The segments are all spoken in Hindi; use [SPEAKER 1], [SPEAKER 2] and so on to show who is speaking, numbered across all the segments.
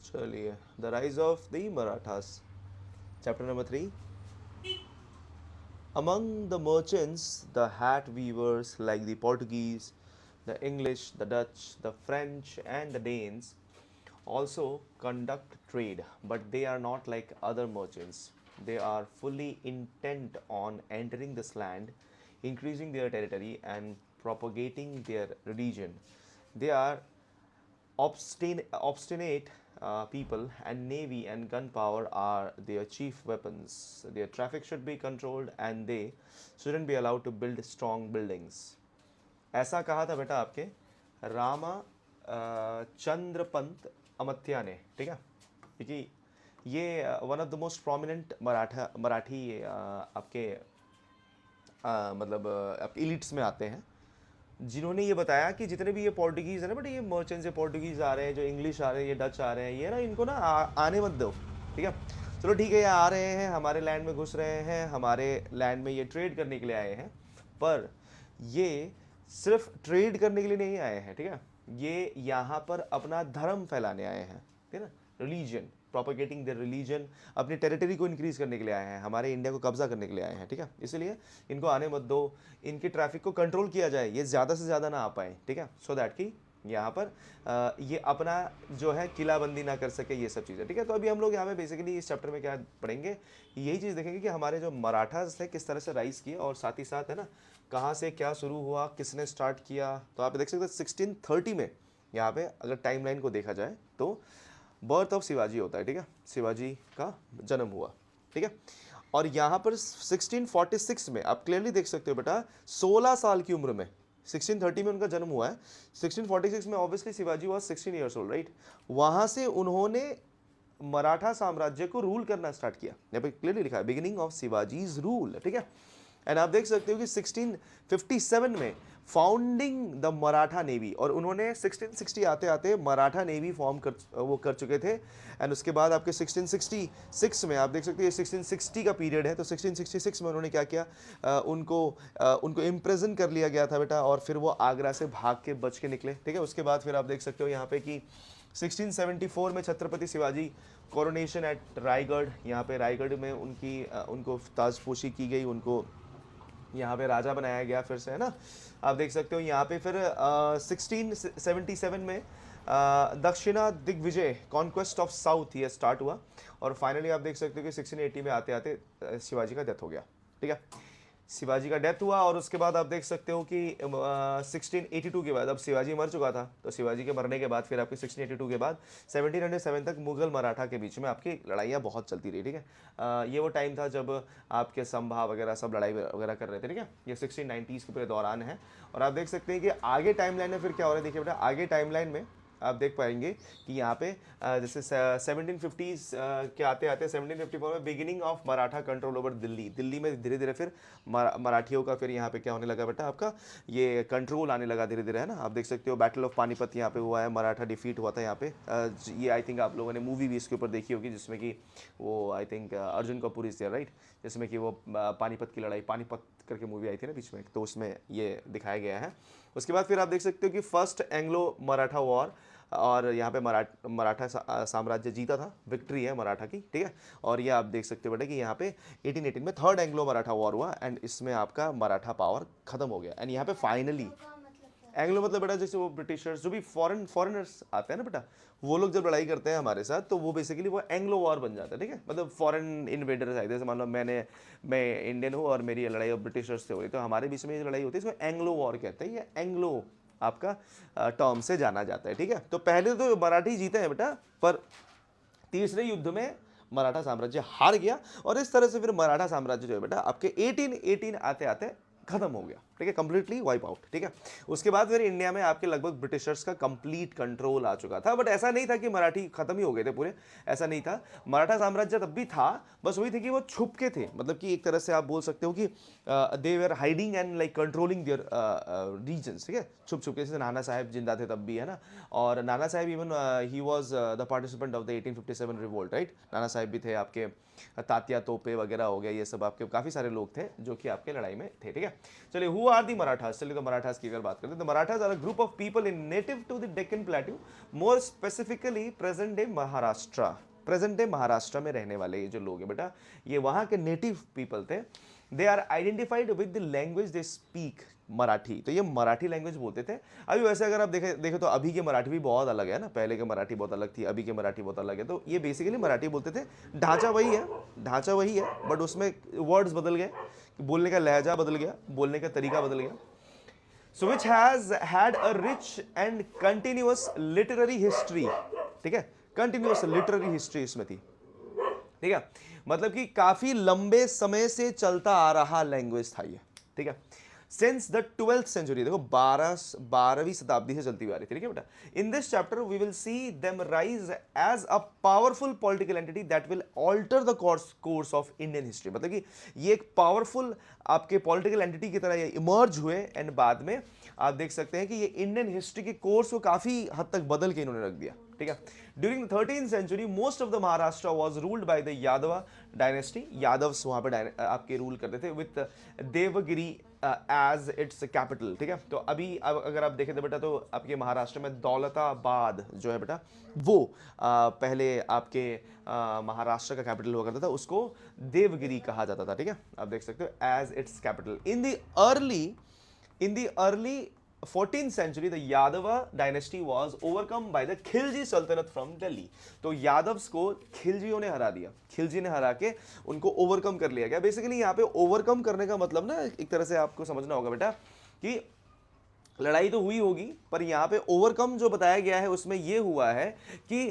[SPEAKER 1] चलिए, the rise of the Marathas, chapter number 3। Among the merchants, the hat weavers like the Portuguese, the English, the Dutch, the French, and the Danes also conduct trade, but they are not like other merchants. They are fully intent on entering this land, increasing their territory, and propagating their religion. They are obstinate people, and navy and gunpower are their chief weapons. Their traffic should be controlled, and they shouldn't be allowed to build strong buildings. ऐसा कहा था बेटा आपके रामा चंद्रपंत अमत्या ने, ठीक है। क्योंकि ये one of the most prominent Marathi आपके मतलब आपके इलिट्स में आते हैं, जिन्होंने ये बताया कि जितने भी ये पोर्टुगीज़ है ना बेटा, ये मर्चेंट्स, ये पोर्टुगीज़ आ रहे हैं, जो इंग्लिश आ रहे हैं, ये डच आ रहे हैं, ये ना इनको ना आने मत दो, ठीक है। चलो ठीक है, ये आ रहे हैं, हमारे लैंड में घुस रहे हैं, हमारे लैंड में ये ट्रेड करने के लिए आए हैं, पर ये सिर्फ ट्रेड करने के लिए नहीं आए हैं, ठीक है। ये यहाँ पर अपना धर्म फैलाने आए हैं, ठीक है ना, रिलीजन, प्रोपोगेटिंग द रिलीजन, अपनी टेरिटरी को इंक्रीज करने के लिए आए हैं, हमारे इंडिया को कब्जा करने के लिए आए हैं, ठीक है। इसलिए इनको आने मत दो, इनकी ट्रैफिक को कंट्रोल किया जाए, ये ज़्यादा से ज़्यादा ना आ पाए, ठीक है, सो दैट कि यहाँ पर ये अपना जो है किलाबंदी ना कर सके, ये सब चीज़ें, ठीक है। तो अभी हम लोग यहाँ पे बेसिकली इस चैप्टर में क्या पढ़ेंगे, यही चीज़ देखेंगे कि हमारे जो मराठास थे किस तरह से राइज किए, और साथ ही साथ है ना कहाँ से क्या शुरू हुआ, किसने स्टार्ट किया। तो आप देख सकते हैं 1630 में यहाँ पे अगर टाइमलाइन को देखा जाए तो बर्थ ऑफ शिवाजी होता है, ठीक है, शिवाजी का जन्म हुआ, ठीक है। और यहाँ पर 1646 में आप क्लियरली देख सकते हो बेटा, 16 साल की उम्र में, 1630 में उनका जन्म हुआ है, 1646 में obviously Shivaji was 16 years old, right. वहाँ से उन्होंने मराठा साम्राज्य को रूल करना स्टार्ट किया, यहाँ पे क्लियरली लिखा है बिगिनिंग ऑफ शिवाजीज रूल, ठीक है। एंड आप देख सकते हो कि 1657 में फाउंडिंग द मराठा नेवी, और उन्होंने 1660 आते आते मराठा नेवी फॉर्म कर चुके थे। एंड उसके बाद आपके 1666 में आप देख सकते हैं, ये 1660 का पीरियड है, तो 1666 में उन्होंने क्या किया, उनको इम्प्रेजन कर लिया गया था बेटा, और फिर वो आगरा से भाग के बच के निकले, ठीक है। उसके बाद फिर आप देख सकते हो यहाँ पे कि 1674 में छत्रपति शिवाजी कोरोनेशन एट रायगढ़, यहाँ पे रायगढ़ में उनको ताजपोशी की गई, उनको यहाँ पे राजा बनाया गया फिर से, है ना। आप देख सकते हो यहाँ पे फिर 1677 में दक्षिणा दिग्विजय, कॉन्क्वेस्ट ऑफ साउथ, ये स्टार्ट हुआ, और फाइनली आप देख सकते हो कि 1680 में आते आते शिवाजी का डेथ हो गया, ठीक है। शिवाजी का डेथ हुआ, और उसके बाद आप देख सकते हो कि 1682 के बाद, अब शिवाजी मर चुका था, तो शिवाजी के मरने के बाद फिर आपके 1682 के बाद 1707 तक मुगल मराठा के बीच में आपकी लड़ाइयाँ बहुत चलती रही, ठीक है। ये वो टाइम था जब आपके संभा वगैरह सब लड़ाई वगैरह कर रहे थे, ठीक है। ये 1690s के पूरे दौरान है। और आप देख सकते हैं कि आगे टाइमलाइन में फिर क्या हो रहा है, देखिए बेटा, आगे टाइमलाइन में आप देख पाएंगे कि यहाँ पे जैसे 1750s के आते आते 1754 में beginning of Maratha control over Delhi, Delhi में धीरे धीरे फिर मराठियों का फिर यहाँ पे क्या होने लगा बेटा, आपका ये कंट्रोल आने लगा धीरे धीरे, है ना। आप देख सकते हो बैटल ऑफ पानीपत यहाँ पे हुआ है, मराठा डिफीट हुआ था यहाँ पे। ये आई थिंक आप लोगों ने मूवी भी इसके ऊपर देखी होगी, जिसमें कि वो I think Arjun Kapoor is there, right, जिसमें कि वो पानीपत की लड़ाई, पानीपत करके मूवी आई थी ना बीच में, तो उसमें ये दिखाया गया है। उसके बाद फिर आप देख सकते हो कि फर्स्ट एंग्लो मराठा वॉर, और यहाँ पे मराठा साम्राज्य जीता था, विक्ट्री है मराठा की, ठीक है। और ये आप देख सकते हो बेटा कि यहाँ पे 1818 में थर्ड एंग्लो मराठा वॉर हुआ, एंड इसमें आपका मराठा पावर खत्म हो गया। एंड यहाँ पे फाइनली एंग्लो मतलब बेटा जैसे वो ब्रिटिशर्स, जो भी फॉरेनर्स आते हैं ना बेटा, वो लोग जब लड़ाई करते हैं हमारे साथ, तो वो बेसिकली वो एंग्लो वॉर बन जाता है, ठीक है। मतलब फॉरेन इन्वेडर्स आए, जैसे मान लो मैं इंडियन हूँ और मेरी लड़ाई ब्रिटिशर्स से हो रही, तो हमारे बीच में ये लड़ाई होती है, इसको एंग्लो वॉर कहते हैं, ये एंग्लो आपका टर्म से जाना जाता है, ठीक है। तो पहले तो मराठी जीते हैं बेटा, पर तीसरे युद्ध में मराठा साम्राज्य हार गया, और इस तरह से फिर मराठा साम्राज्य जो है बेटा आपके 1818 आते आते खत्म हो गया, ठीक है, कंप्लीटली वाइप आउट, ठीक है। उसके बाद फिर इंडिया में आपके लगभग ब्रिटिशर्स का कंप्लीट कंट्रोल आ चुका था, बट ऐसा नहीं था कि मराठी खत्म ही हो गए थे पूरे, ऐसा नहीं था। मराठा साम्राज्य तब भी था, बस वही थे कि वो छुप के थे, मतलब कि एक तरह से आप बोल सकते हो कि they were hiding and like controlling their regions, ठीक है, छुप छुप के। जैसे नाना साहब जिंदा थे तब भी, है ना, और नाना साहब even he was the participant of the 1857 revolt, right. नाना साहब भी थे, आपके तात्या तोपे वगैरह हो गया, ये सब आपके काफ़ी सारे लोग थे जो कि आपके लड़ाई में थे, ठीक है। है। चलिए, हु आर दी मराठास, चलिए तो मराठास की अगर बात करते हैं तो Marathas are a group of people in native to the Deccan plateau, more specifically present day Maharashtra, present day Maharashtra में रहने वाले ये जो लोग हैं बेटा, ये वहाँ के नेटिव पीपल थे। They are identified with the language they speak, Marathi, तो ये मराठी लैंग्वेज बोलते थे। अभी वैसे अगर आप देखें तो अभी के मराठी भी बहुत अलग है ना, पहले के मराठी बहुत अलग थी, अभी के मराठी बहुत अलग है। तो ये बेसिकली मराठी बोलते थे, ढांचा वही है, ढांचा वही है, बट उसमें वर्ड्स बदल गए, बोलने का लहजा बदल गया, बोलने का तरीका बदल गया। So which has had a rich and continuous literary history, ठीक है, कंटिन्यूअस लिटरेरी हिस्ट्री इसमें थी, ठीक है, मतलब कि काफी लंबे समय से चलता आ रहा लैंग्वेज था ये, ठीक है, सिंस द 12th सेंचुरी, देखो 12वीं शताब्दी से चलती हुई आ रही थी, ठीक है बेटा। In this chapter we will see them rise as a powerful political entity that will alter the course of Indian history, मतलब कि ये एक पावरफुल आपके पॉलिटिकल एंटिटी की तरह ये इमर्ज हुए, एंड बाद में आप देख सकते हैं कि ये इंडियन हिस्ट्री के कोर्स को काफी हद तक बदल के इन्होंने रख दिया, ठीक है। During the 13th century most of the Maharashtra was ruled by the Yadav dynasty, Yadavs वहां पे आपके रूल करते थे, with Devagiri as its capital, ठीक है। तो अभी अगर आप देखें तो बेटा, तो आपके महाराष्ट्र में दौलताबाद जो है बेटा, वो पहले आपके महाराष्ट्र का कैपिटल हुआ करता था, उसको देवगिरी कहा जाता था, ठीक है, आप देख सकते हो, as its capital. In the early 14th century, the Yadava dynasty was overcome by the Khilji Sultanate from Delhi. तो यादव्स को खिलजियों ने हरा दिया, खिलजी ने हरा के उनको ओवरकम कर लिया गया। बेसिकली यहाँ पे ओवरकम करने का मतलब ना, एक तरह से आपको समझना होगा बेटा कि लड़ाई तो हुई होगी, पर यहाँ पे ओवरकम जो बताया गया है उसमें ये हुआ है कि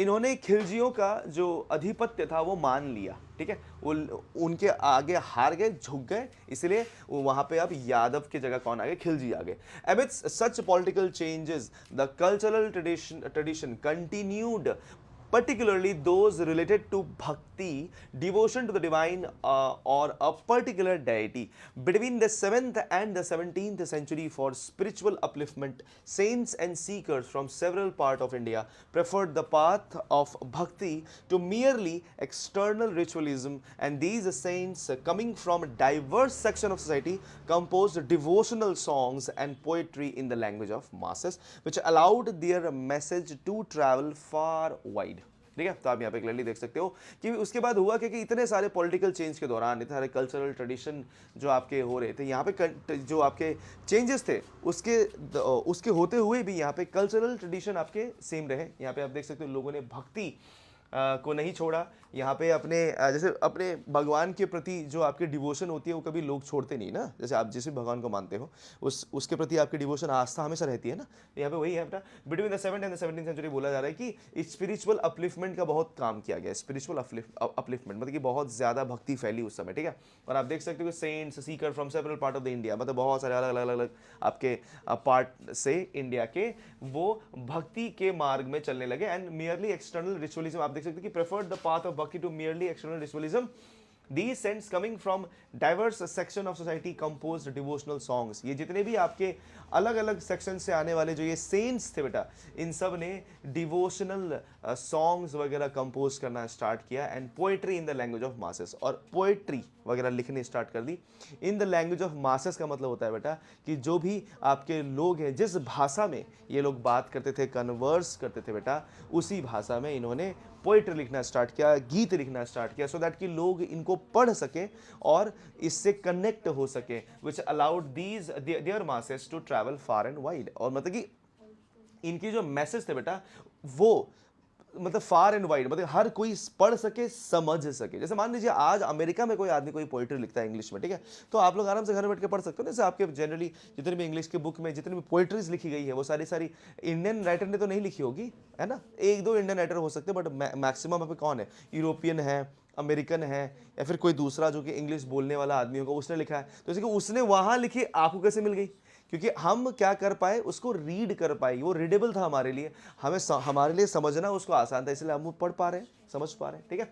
[SPEAKER 1] इन्होंने खिलजियों का जो अधिपत्य था वो मान लिया, ठीक है, वो उनके आगे हार गए, झुक गए, इसलिए वहां पे अब यादव की जगह कौन आ गए, खिलजी आ गए। Amidst such political changes, the cultural tradition continued, particularly those related to bhakti, devotion to the divine or a particular deity. Between the 7th and the 17th century, for spiritual upliftment, saints and seekers from several parts of India preferred the path of bhakti to merely external ritualism, and these saints, coming from a diverse section of society, composed devotional songs and poetry in the language of masses, which allowed their message to travel far wide. ठीक है, तो आप यहाँ पे क्लियरली देख सकते हो कि उसके बाद हुआ कि इतने सारे पॉलिटिकल चेंज के दौरान, इतने सारे कल्चरल ट्रेडिशन जो आपके हो रहे थे, यहाँ पे जो आपके चेंजेस थे उसके होते हुए भी यहाँ पे कल्चरल ट्रेडिशन आपके सेम रहे। यहाँ पे आप देख सकते हो लोगों ने भक्ति को नहीं छोड़ा, यहाँ पे अपने जैसे अपने भगवान के प्रति जो आपकी डिवोशन होती है वो कभी लोग छोड़ते नहीं ना, जैसे आप जिस भी भगवान को मानते हो उसके प्रति आपकी डिवोशन, आस्था हमेशा रहती है ना। यहाँ पे वही है बेटा, between the 7th and the 17th century बोला जा रहा है कि स्पिरिचुअल अपलिफ्टमेंट का बहुत काम किया गया, स्पिरिचुअल अपलिफ्टमेंट मतलब कि बहुत ज़्यादा भक्ति फैली उस समय, ठीक है। और आप देख सकते हो saints seeker from several part of the India, मतलब बहुत सारे अलग अलग अलग आपके पार्ट से इंडिया के वो भक्ति के मार्ग में चलने लगे, एंड मियरली एक्सटर्नल रिचुअलिज्म, आप देख सकते हो कि preferred the path of bhakti to merely external ritualism. These saints coming from diverse section of society composed devotional songs। ये जितने भी आपके अलग अलग सेक्शन से आने वाले जो ये सेंट्स थे बेटा, इन सब ने डिवोशनल सॉन्ग्स वगैरह कंपोज करना स्टार्ट किया, and poetry in the language of masses, और पोएट्री वगैरह लिखने स्टार्ट कर दी। In the language of masses का मतलब होता है बेटा कि जो भी आपके लोग हैं, जिस भाषा में ये लोग बात करते थे, कन्वर्स करते थे बेटा, उसी भाषा में इन्होंने पोएट्री लिखना स्टार्ट किया, गीत लिखना स्टार्ट किया, सो दैट कि लोग इनको पढ़ सकें और इससे कनेक्ट हो सके, which allowed these their masses to travel far and wide. और मतलब कि इनकी जो मैसेज थे बेटा वो मतलब फार एंड वाइड, मतलब हर कोई पढ़ सके, समझ सके। जैसे मान लीजिए आज अमेरिका में कोई आदमी कोई पोइट्री लिखता है इंग्लिश में, ठीक है, तो आप लोग आराम से घर बैठ के पढ़ सकते हो। जैसे आपके जनरली जितने भी इंग्लिश के बुक में जितनी भी पोइट्रीज लिखी गई है वो सारी इंडियन राइटर ने तो नहीं लिखी होगी, है ना, एक दो इंडियन राइटर हो सकते हैं, बट मैक्सिमम पे कौन है, यूरोपियन है, अमेरिकन है, या फिर कोई दूसरा जो कि इंग्लिश बोलने वाला आदमी होगा उसने लिखा है। तो जैसे कि उसने वहाँ लिखी, आपको कैसे मिल गई? क्योंकि हम क्या कर पाए, उसको रीड कर पाए, वो रीडेबल था हमारे लिए, हमारे लिए समझना उसको आसान था, इसलिए हम वो पढ़ पा रहे हैं, समझ पा रहे हैं, ठीक है।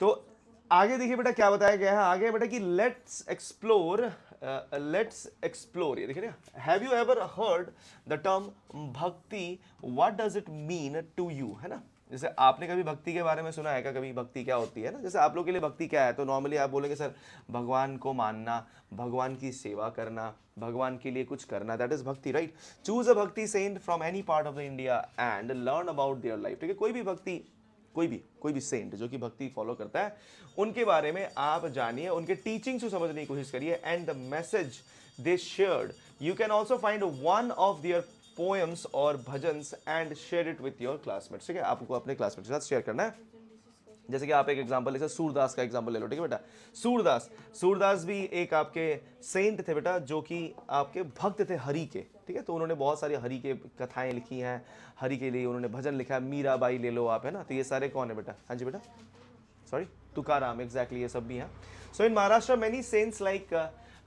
[SPEAKER 1] तो आगे देखिए बेटा क्या बताया गया है, आगे बेटा कि लेट्स एक्सप्लोर लेट्स एक्सप्लोर, ये देखिए ना, have you ever heard the term bhakti, what does it mean to you, है ना। जैसे आपने कभी भक्ति के बारे में सुना है क्या, कभी भक्ति क्या होती है ना, जैसे आप लोग के लिए भक्ति क्या है, तो नॉर्मली आप बोलेंगे सर भगवान को मानना, भगवान की सेवा करना, भगवान के लिए कुछ करना, दैट इज भक्ति, राइट। चूज अ भक्ति Saint from any part of the India and learn about their life, ठीक है। कोई भी भक्ति, कोई भी सेंट जो कि भक्ति फॉलो करता है, उनके बारे में आप जानिए, उनके टीचिंग्स को समझने की कोशिश करिए, and the message they shared, you can also find one of their poems और bhajans and share it with your classmates, ठीक है। आपको अपने क्लासमेट्स के साथ शेयर करना है। जैसे कि आप एक एग्जांपल जैसे सूरदास का एग्जांपल ले लो, ठीक है बेटा। सूरदास भी एक आपके सेंट थे बेटा, जो कि आपके भक्त थे हरि के, ठीक है। तो उन्होंने बहुत सारी हरि के कथाएं लिखी हैं, हरि के लिए उन्होंने भजन लिखा है, मीराबाई ले लो आप, है ना। तो ये सारे कौन है बेटा, हाँ जी बेटा, सॉरी, तुकाराम, एग्जैक्टली, ये सब भी हैं। So in Maharashtra many saints like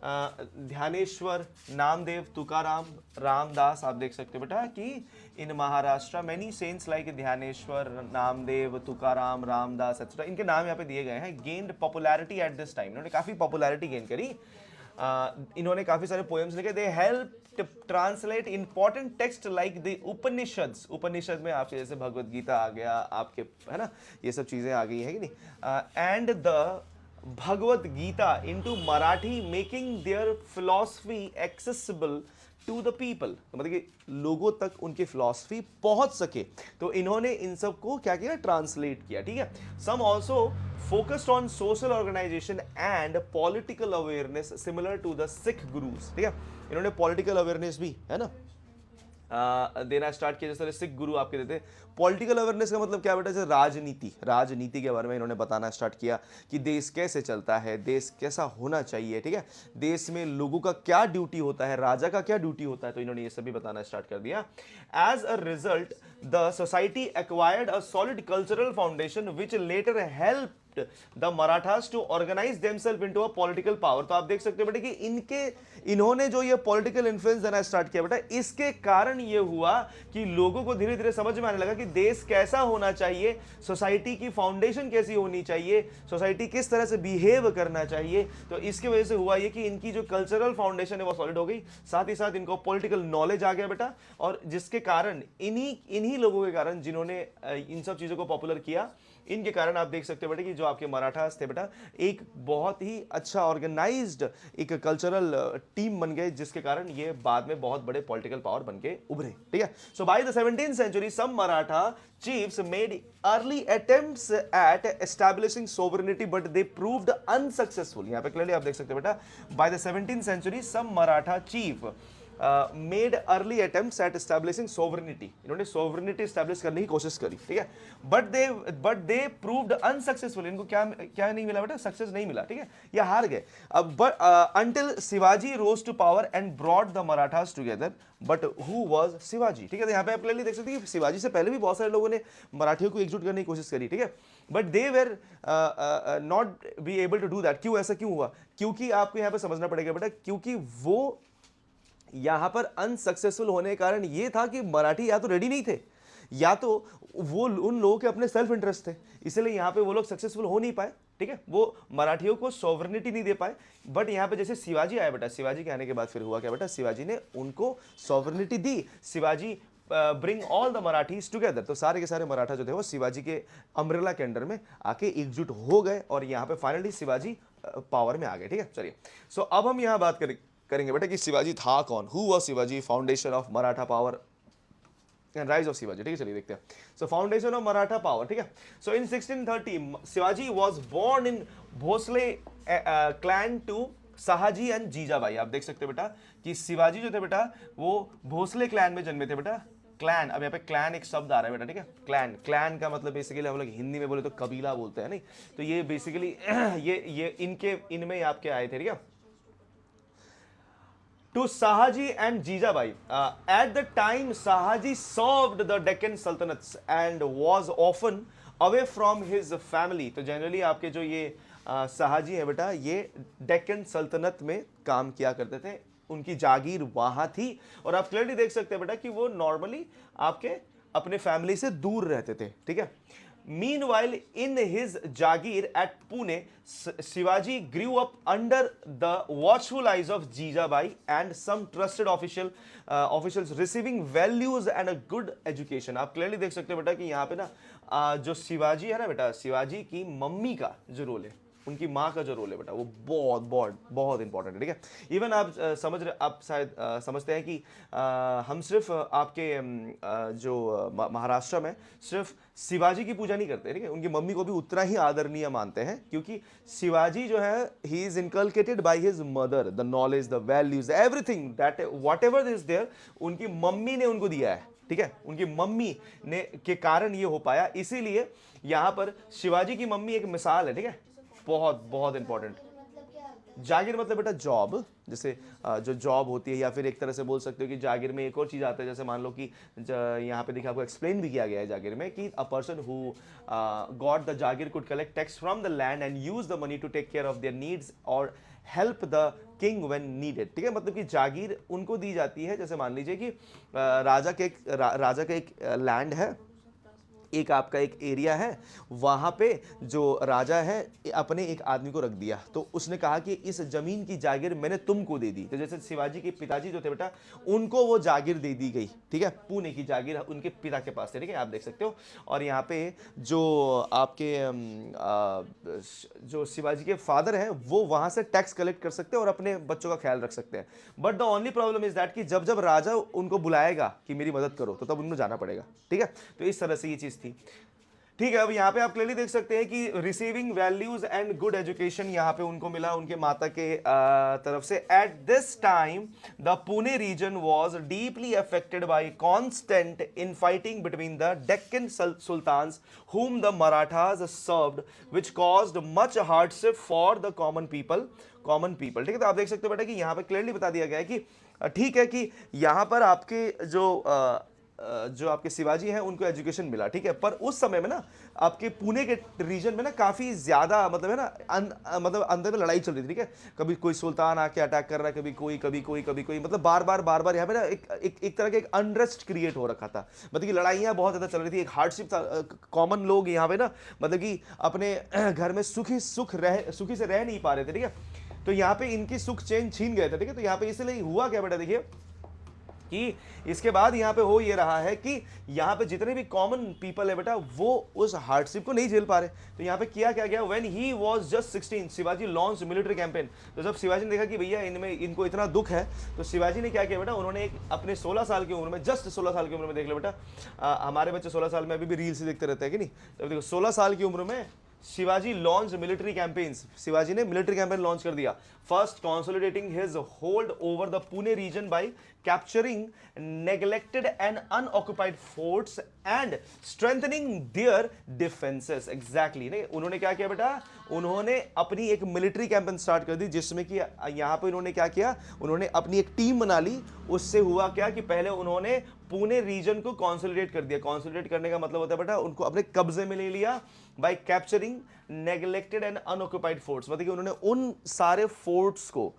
[SPEAKER 1] Dnyaneshwar, Namdev, Tukaram, Ramdas, आप देख सकते हो बेटा कि in Maharashtra many saints like Dnyaneshwar, Namdev, Tukaram, Ramdas etcetera, इनके नाम यहाँ पे दिए गए हैं। Gained popularity at this time, इन्होंने काफी पॉपुलैरिटी गेन करी। इन्होंने काफी सारे पोएम्स लिखे। They help translate important texts like the Upanishads, Upanishad में आपके जैसे भगवत गीता आ गया आपके, है ना, ये सब चीजें आ गई है कि नहीं, and the Bhagavad Gita into Marathi, making their philosophy accessible to the people, तो मतलब कि लोगों तक उनकी फिलॉसफी पहुंच सके, तो इन्होंने इन सब को क्या किया, ट्रांसलेट किया, ठीक है। Some also focused on social organisation and political awareness similar to the Sikh gurus, ठीक है। इन्होंने पॉलिटिकल अवेयरनेस भी, है ना, देना स्टार्ट किया, जैसे सिख गुरु आपके देते। पॉलिटिकल अवेयरनेस का मतलब क्या बेटा, जैसे राजनीति के बारे में इन्होंने बताना स्टार्ट किया कि देश कैसे चलता है, देश कैसा होना चाहिए, ठीक है, देश में लोगों का क्या ड्यूटी होता है, राजा का क्या ड्यूटी होता है, तो इन्होंने ये सभी बताना स्टार्ट कर दिया। As a result the society acquired a solid cultural foundation which later help the Marathas to organise themselves into a political power. तो आप देख सकते हो बेटा कि इन्होंने जो ये पॉलिटिकल इन्फ्लुएंस देना स्टार्ट किया बेटा, इसके कारण ये हुआ कि लोगों को धीरे धीरे समझ में आने लगा कि देश कैसा होना चाहिए, सोसाइटी की फाउंडेशन कैसी होनी चाहिए, सोसाइटी किस तरह से बिहेव करना चाहिए। तो इसकी वजह से हुआ ये कि इनकी जो कल्चरल फाउंडेशन है वो सॉलिड हो गई, साथ ही साथ इनको पॉलिटिकल नॉलेज आ गया बेटा, और जिसके कारण इन्हीं लोगों के कारण जिन्होंने इन सब चीजों को पॉपुलर किया, इनके कारण आप देख सकते हो बेटा कि जो आपके मराठास थे बेटा, एक बहुत ही अच्छा ऑर्गेनाइज्ड एक कल्चरल टीम बन गए, जिसके कारण ये बाद में बहुत बड़े पॉलिटिकल पावर बन के उभरे, ठीक है। So by the 17th century some Maratha chiefs made early attempts at establishing sovereignty but they proved unsuccessful। यहां पे क्लियरली आप देख सकते हो बेटा, by the 17th century some Maratha chief made early attempts at establishing sovereignty, इन्होंने सोवरेनिटी एस्टैब्लिश करने की कोशिश करी, ठीक है, बट दे प्रूव्ड अनसक्सेसफुल। इनको क्या नहीं मिला बेटा, सक्सेस नहीं मिला, ठीक है, ये हार गए। अब until Shivaji rose to power and brought the Marathas together, but who was Shivaji, ठीक है। तो यहाँ पे आप क्लियरली देख सकते हैं कि शिवाजी से पहले भी बहुत सारे लोगों ने मराठियों को एकजुट करने की कोशिश करी, ठीक है, but they were not be able to do that. क्यों, ऐसा क्यों हुआ? क्योंकि आपको यहाँ पे समझना पड़ेगा बेटा, क्योंकि वो यहां पर अनसक्सेसफुल होने के कारण ये था कि मराठी या तो रेडी नहीं थे, या तो वो उन लोगों के अपने सेल्फ इंटरेस्ट थे, इसलिए यहां पे वो लोग सक्सेसफुल हो नहीं पाए, ठीक है, वो मराठियों को सॉवरेनिटी नहीं दे पाए। बट यहां पे जैसे शिवाजी आया बेटा, शिवाजी के आने के बाद फिर हुआ क्या बेटा, शिवाजी ने उनको sovereignty the. Shivaji bring all the Marathis together, तो सारे के सारे मराठा जो थे वो शिवाजी के अम्ब्रेला के अंडर में आके एकजुट हो गए, और यहाँ पे फाइनली शिवाजी पावर में आ गए, ठीक है। चलिए, सो अब हम यहाँ बात करेंगे बेटा कि शिवाजी था कौन, who was Shivaji, foundation of Maratha power and rise of Shivaji, ठीक है। चलिए देखते हैं। So foundation of Maratha power, ठीक है। So in 1630 Shivaji was born in Bhosle clan to Shahji and Jijabai. आप देख सकते हो बेटा कि शिवाजी जो थे बेटा वो भोसले क्लैन में जन्मे थे बेटा। क्लैन, अब यहाँ पे क्लैन एक शब्द आ रहा है बेटा, ठीक है, क्लैन का मतलब बेसिकली हम लोग हिंदी में बोले तो कबीला बोलते हैं, नहीं, तो ये बेसिकली ये इनमें आपके आए थे, ठीक है, to Sahaji and Jijabai. At the time, Sahaji served the Deccan Sultanates and was often away from his family. तो जनरली आपके जो ये शाहजी है बेटा, ये डेक्कन सल्तनत में काम किया करते थे, उनकी जागीर वहां थी, और आप क्लियरली देख सकते हैं बेटा कि वो नॉर्मली आपके अपने फैमिली से दूर रहते थे, ठीक है। Meanwhile, in his Jagir at Pune, Shivaji grew up under the watchful eyes of Jijabai and some trusted officials receiving values and a good education. आप क्लियरली देख सकते हो बेटा कि यहाँ पे ना जो शिवाजी है ना बेटा, शिवाजी की मम्मी का जो रोल है, उनकी माँ का जो रोल है बेटा, वो बहुत बहुत बहुत इंपॉर्टेंट है, ठीक है। इवन आप आप शायद समझते हैं कि हम सिर्फ आपके जो महाराष्ट्र में सिर्फ शिवाजी की पूजा नहीं करते, ठीक है, उनकी मम्मी को भी उतना ही आदरणीय मानते हैं, क्योंकि शिवाजी जो है he is inculcated by his mother the knowledge, the values, everything that whatever is there, उनकी मम्मी ने उनको दिया है, ठीक है, उनकी मम्मी ने के कारण ये हो पाया। इसीलिए यहाँ पर शिवाजी की मम्मी एक मिसाल है, ठीक है, बहुत बहुत इंपॉर्टेंट। जागीर मतलब बेटा जॉब, जैसे जो जॉब होती है, या फिर एक तरह से बोल सकते हो कि जागीर में एक और चीज़ आता है, जैसे मान लो कि यहाँ पे देखिए आपको एक्सप्लेन भी किया गया है जागीर में कि a person who got the jagir could collect tax from the land and use the money to take care of their needs और help the king when needed, ठीक है, मतलब कि जागीर उनको दी जाती है, जैसे मान लीजिए कि राजा का एक लैंड है, एक आपका एक एरिया है, वहाँ पे जो राजा है अपने एक आदमी को रख दिया, तो उसने कहा कि इस जमीन की जागीर मैंने तुमको दे दी। तो जैसे शिवाजी के पिताजी जो थे बेटा, उनको वो जागीर दे दी गई, ठीक है, पुणे की जागीर उनके पिता के पास थे, ठीक है, आप देख सकते हो। और यहाँ पे जो आपके जो शिवाजी के फादर हैं वो वहाँ से टैक्स कलेक्ट कर सकते हैं और अपने बच्चों का ख्याल रख सकते हैं। But the only problem is that कि जब जब राजा उनको बुलाएगा कि मेरी मदद करो, तो तब उनको जाना पड़ेगा, ठीक है। तो इस तरह से ये चीज़ थी, ठीक है। अब यहाँ पे आप क्लियरली देख सकते हैं कि receiving values and good education यहाँ पे उनको मिला उनके माता के तरफ से। At this time the Pune region was deeply affected by constant infighting between the Deccan sultans whom the Marathas served, which caused much hardship for the common people, ठीक है। तो आप देख सकते हो बेटा कि यहाँ पे क्लियरली बता दिया गया है कि ठीक है कि यहाँ पर आपके जो आपके शिवाजी हैं उनको एजुकेशन मिला, ठीक है, पर उस समय में ना आपके पुणे के रीजन में ना काफ़ी ज़्यादा मतलब है ना मतलब अंदर में लड़ाई चल रही थी, ठीक है, कभी कोई सुल्तान आके अटैक कर रहा है, कभी कोई मतलब बार बार यहाँ पे ना एक तरह का एक अनरेस्ट क्रिएट हो रखा था, मतलब कि लड़ाइयाँ बहुत ज़्यादा चल रही थी, एक हार्डशिप था, कॉमन लोग यहाँ पे ना मतलब कि अपने घर में सुखी से रह नहीं पा रहे थे, ठीक है। तो यहाँ पे इनकी सुख चैन छीन गए थे, ठीक है। तो यहाँ पे इसलिए हुआ क्या बेटा, देखिए कि इसके बाद यहाँ पे हो ये रहा है कि यहाँ पे जितने भी कॉमन पीपल है बेटा वो उस हार्डशिप को नहीं झेल पा रहे। तो यहाँ पे किया क्या गया, when he was just 16 Shivaji launch military campaign. तो जब शिवाजी ने देखा कि भैया इनको इतना दुख है, तो शिवाजी ने क्या किया बेटा, उन्होंने एक अपने 16 साल की उम्र में, जस्ट 16 साल की उम्र में, देख लो बेटा हमारे बच्चे 16 साल में अभी भी रील्स देखते रहते हैं कि नहीं, तो देखो 16 साल की उम्र में Shivaji launch military campaigns, Shivaji ने मिलिट्री कैंपेन लॉन्च कर दिया। First consolidating his hold over the Pune region by capturing neglected and unoccupied forts and strengthening their defences. Exactly नहीं, उन्होंने क्या किया बेटा, उन्होंने अपनी एक मिलिट्री कैंपेन स्टार्ट कर दी, जिसमें कि यहाँ पे उन्होंने क्या किया, उन्होंने अपनी एक टीम बना ली। उससे हुआ क्या कि पहले उन्होंने पुणे रीजन को कंसोलिडेट कर दिया। कंसोलिडेट करने का मतलब होता है बेटा उनको अपने कब्जे में ले लिया bye capturing neglected and unoccupied forts, मतलब कि उन्होंने उन सारे फोर्ट्स को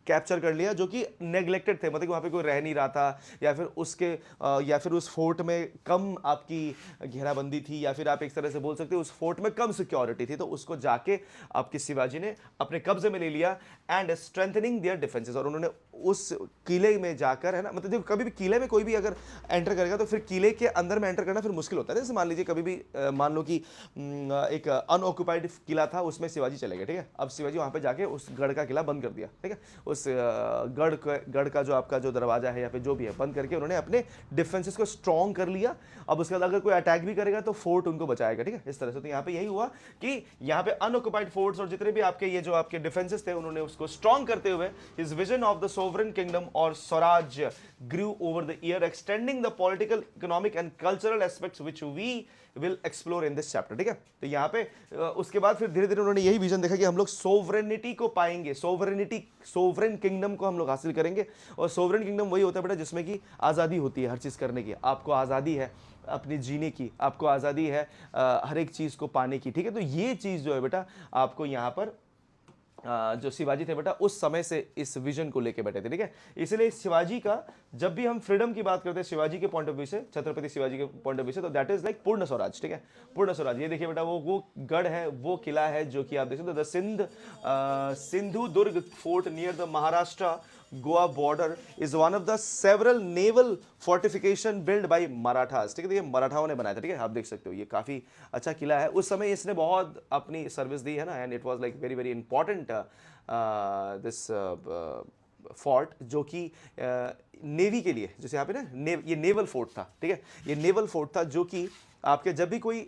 [SPEAKER 1] कैप्चर कर लिया जो कि नेग्लेक्टेड थे, मतलब कि वहाँ पे कोई रह नहीं रहा था, या फिर या फिर उस फोर्ट में कम आपकी घेराबंदी थी, या फिर आप एक तरह से बोल सकते हो उस फोर्ट में कम सिक्योरिटी थी, तो उसको जाके आपके शिवाजी ने अपने कब्जे में ले लिया एंड स्ट्रेंथनिंग देयर डिफेंसेस। और उन्होंने उस किले में जाकर, है ना, मतलब देखो कभी भी किले में कोई भी अगर एंटर करेगा तो फिर किले के अंदर में एंटर करना फिर मुश्किल होता है। जैसे मान लीजिए कभी भी मान लो कि एक अनऑक्युपाइड किला था, उसमें शिवाजी चले गए, ठीक है, अब शिवाजी वहाँ पे जाके उस गढ़ का किला बंद कर दिया, ठीक है, उस गढ़ का जो आपका जो दरवाजा है या फिर जो भी है बंद करके उन्होंने अपने डिफेंसेस को स्ट्रॉन्ग कर लिया। अब उसके बाद अगर कोई अटैक भी करेगा तो फोर्ट उनको बचाएगा, ठीक है, इस तरह से। तो यहाँ पे यही हुआ कि यहाँ पे अनऑक्युपाइड फोर्ट्स और जितने भी आपके ये जो आपके डिफेंसेस थे उन्होंने उसको स्ट्रॉन्ग करते हुए his vision of the sovereign kingdom और स्वराज्य grew over the year, extending the political, economic and cultural aspects which we will explore in this chapter, ठीक है। तो यहाँ पे उसके बाद फिर धीरे धीरे उन्होंने यही विजन देखा कि हम लोग सोवरेनिटी को पाएंगे, सोवरेन किंगडम को हम लोग हासिल करेंगे। और सोवरेन किंगडम वही होता है बेटा जिसमें कि आज़ादी होती है हर चीज़ करने की, आपको आज़ादी है अपनी जीने की, आपको आज़ादी है हर एक चीज़ को पाने की, ठीक है। तो ये चीज़ जो है बेटा आपको यहाँ पर जो शिवाजी थे बेटा उस समय से इस विजन को लेके बैठे थे, ठीक है। इसलिए शिवाजी का जब भी हम फ्रीडम की बात करते हैं शिवाजी के पॉइंट ऑफ व्यू से, छत्रपति शिवाजी के पॉइंट ऑफ व्यू से, तो दैट इज लाइक पूर्ण स्वराज, ठीक है, पूर्ण स्वराज। ये देखिए बेटा वो गढ़ है, वो किला है जो कि आप देख सकते हो, the Sindhu Durg fort near the Maharashtra Goa border is one of the several naval fortification build by Marathas, ठीक है। ये मराठाओं ने बनाया था, ठीक है, आप देख सकते हो ये काफी अच्छा किला है। उस समय इसने बहुत अपनी सर्विस दी है ना, and it was like very very important this fort, जो कि नेवी के लिए, जैसे यहाँ पे ना ये नेवल फोर्ट था, ठीक है, ये नेवल फोर्ट था जो कि आपके जब भी कोई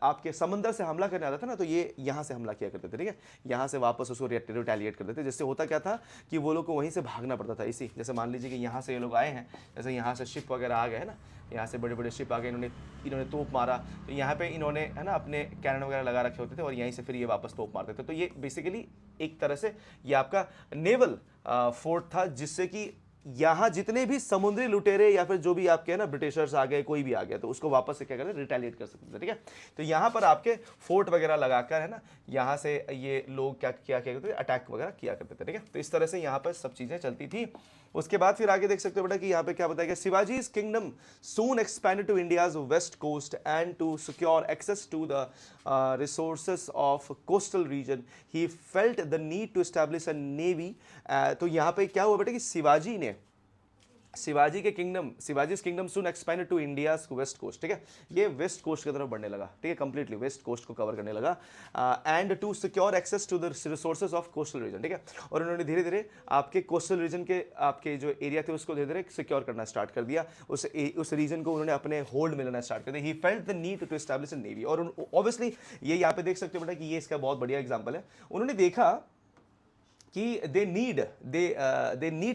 [SPEAKER 1] आपके समंदर से हमला करने आता था ना, तो ये यहाँ से हमला किया करते थे, ठीक है, यहाँ से वापस उसको रिटेलिएट करते थे, जिससे होता क्या था कि वो लोग को वहीं से भागना पड़ता था। इसी जैसे मान लीजिए कि यहाँ से ये लोग आए हैं, जैसे यहाँ से शिप वगैरह आ गए हैं ना, यहाँ से बड़े बड़े शिप आ गए, इन्होंने तोप मारा, तो यहाँ पे इन्होंने है ना अपने कैनन वगैरह लगा रखे होते थे और यहीं से फिर ये वापस तोप मारते थे। तो ये बेसिकली एक तरह से ये आपका नेवल फोर्ट था, जिससे कि यहाँ जितने भी समुद्री लुटेरे या फिर जो भी आपके है ना ब्रिटिशर्स आ गए, कोई भी आ गया, तो उसको वापस से क्या करते रिटेलिएट कर सकते थे, ठीक है। तो यहाँ पर आपके फोर्ट वगैरह लगाकर है ना, यहाँ से ये लोग क्या करते थे, अटैक वगैरह किया करते थे, ठीक है। तो इस तरह से यहाँ पर सब चीजें चलती थी। उसके बाद फिर आगे देख सकते हो बेटा कि यहाँ पे क्या बताया गया, शिवाजी's kingdom soon expanded to India's west coast and to secure access to the resources of coastal region he felt the need to establish a navy। तो यहाँ पे क्या हुआ बेटा कि Shivaji's kingdom soon expanded to India's west coast, ठीक है, ये वेस्ट कोस्ट की तरफ बढ़ने लगा, ठीक है, कंप्लीटली वेस्ट कोस्ट को कवर करने लगा, and to secure access to the resources of coastal region, ठीक है। और उन्होंने धीरे धीरे आपके कोस्टल रीजन के आपके जो एरिया थे उसको धीरे धीरे सिक्योर करना स्टार्ट कर दिया, उस रीजन को उन्होंने अपने होल्ड में लेना स्टार्ट कर दिया। He felt the need to establish a navy, और ऑब्वियसली ये यहाँ पे देख सकते हो बेटा कि ये इसका बहुत बढ़िया एग्जाम्पल है। उन्होंने देखा कि they need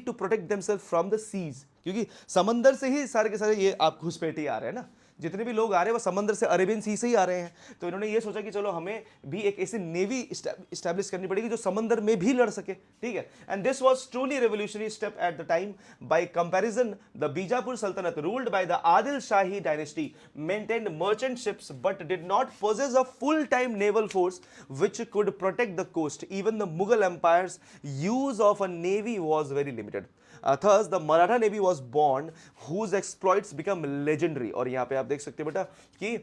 [SPEAKER 1] to protect themselves from the seas, क्योंकि समंदर से ही सारे के सारे ये आप घुसपैठी आ रहे हैं ना, जितने भी लोग आ रहे हैं वो समंदर से, अरेबियन सी से ही आ रहे हैं। तो इन्होंने ये सोचा कि चलो हमें भी एक ऐसी नेवी इस्टेब्लिश करनी पड़ेगी जो समंदर में भी लड़ सके, ठीक है। And this was truly revolutionary step at the time. By comparison the Bijapur saltanat ruled by the Adil Shahi dynasty maintained merchant ships but did not possess a full-time naval force which could protect the coast. Even the Mughal Empire's use of a navy was very limited. Thus, the Maratha Navy was born, whose exploits become legendary. और यहाँ पे आप देख सकते हैं बेटा कि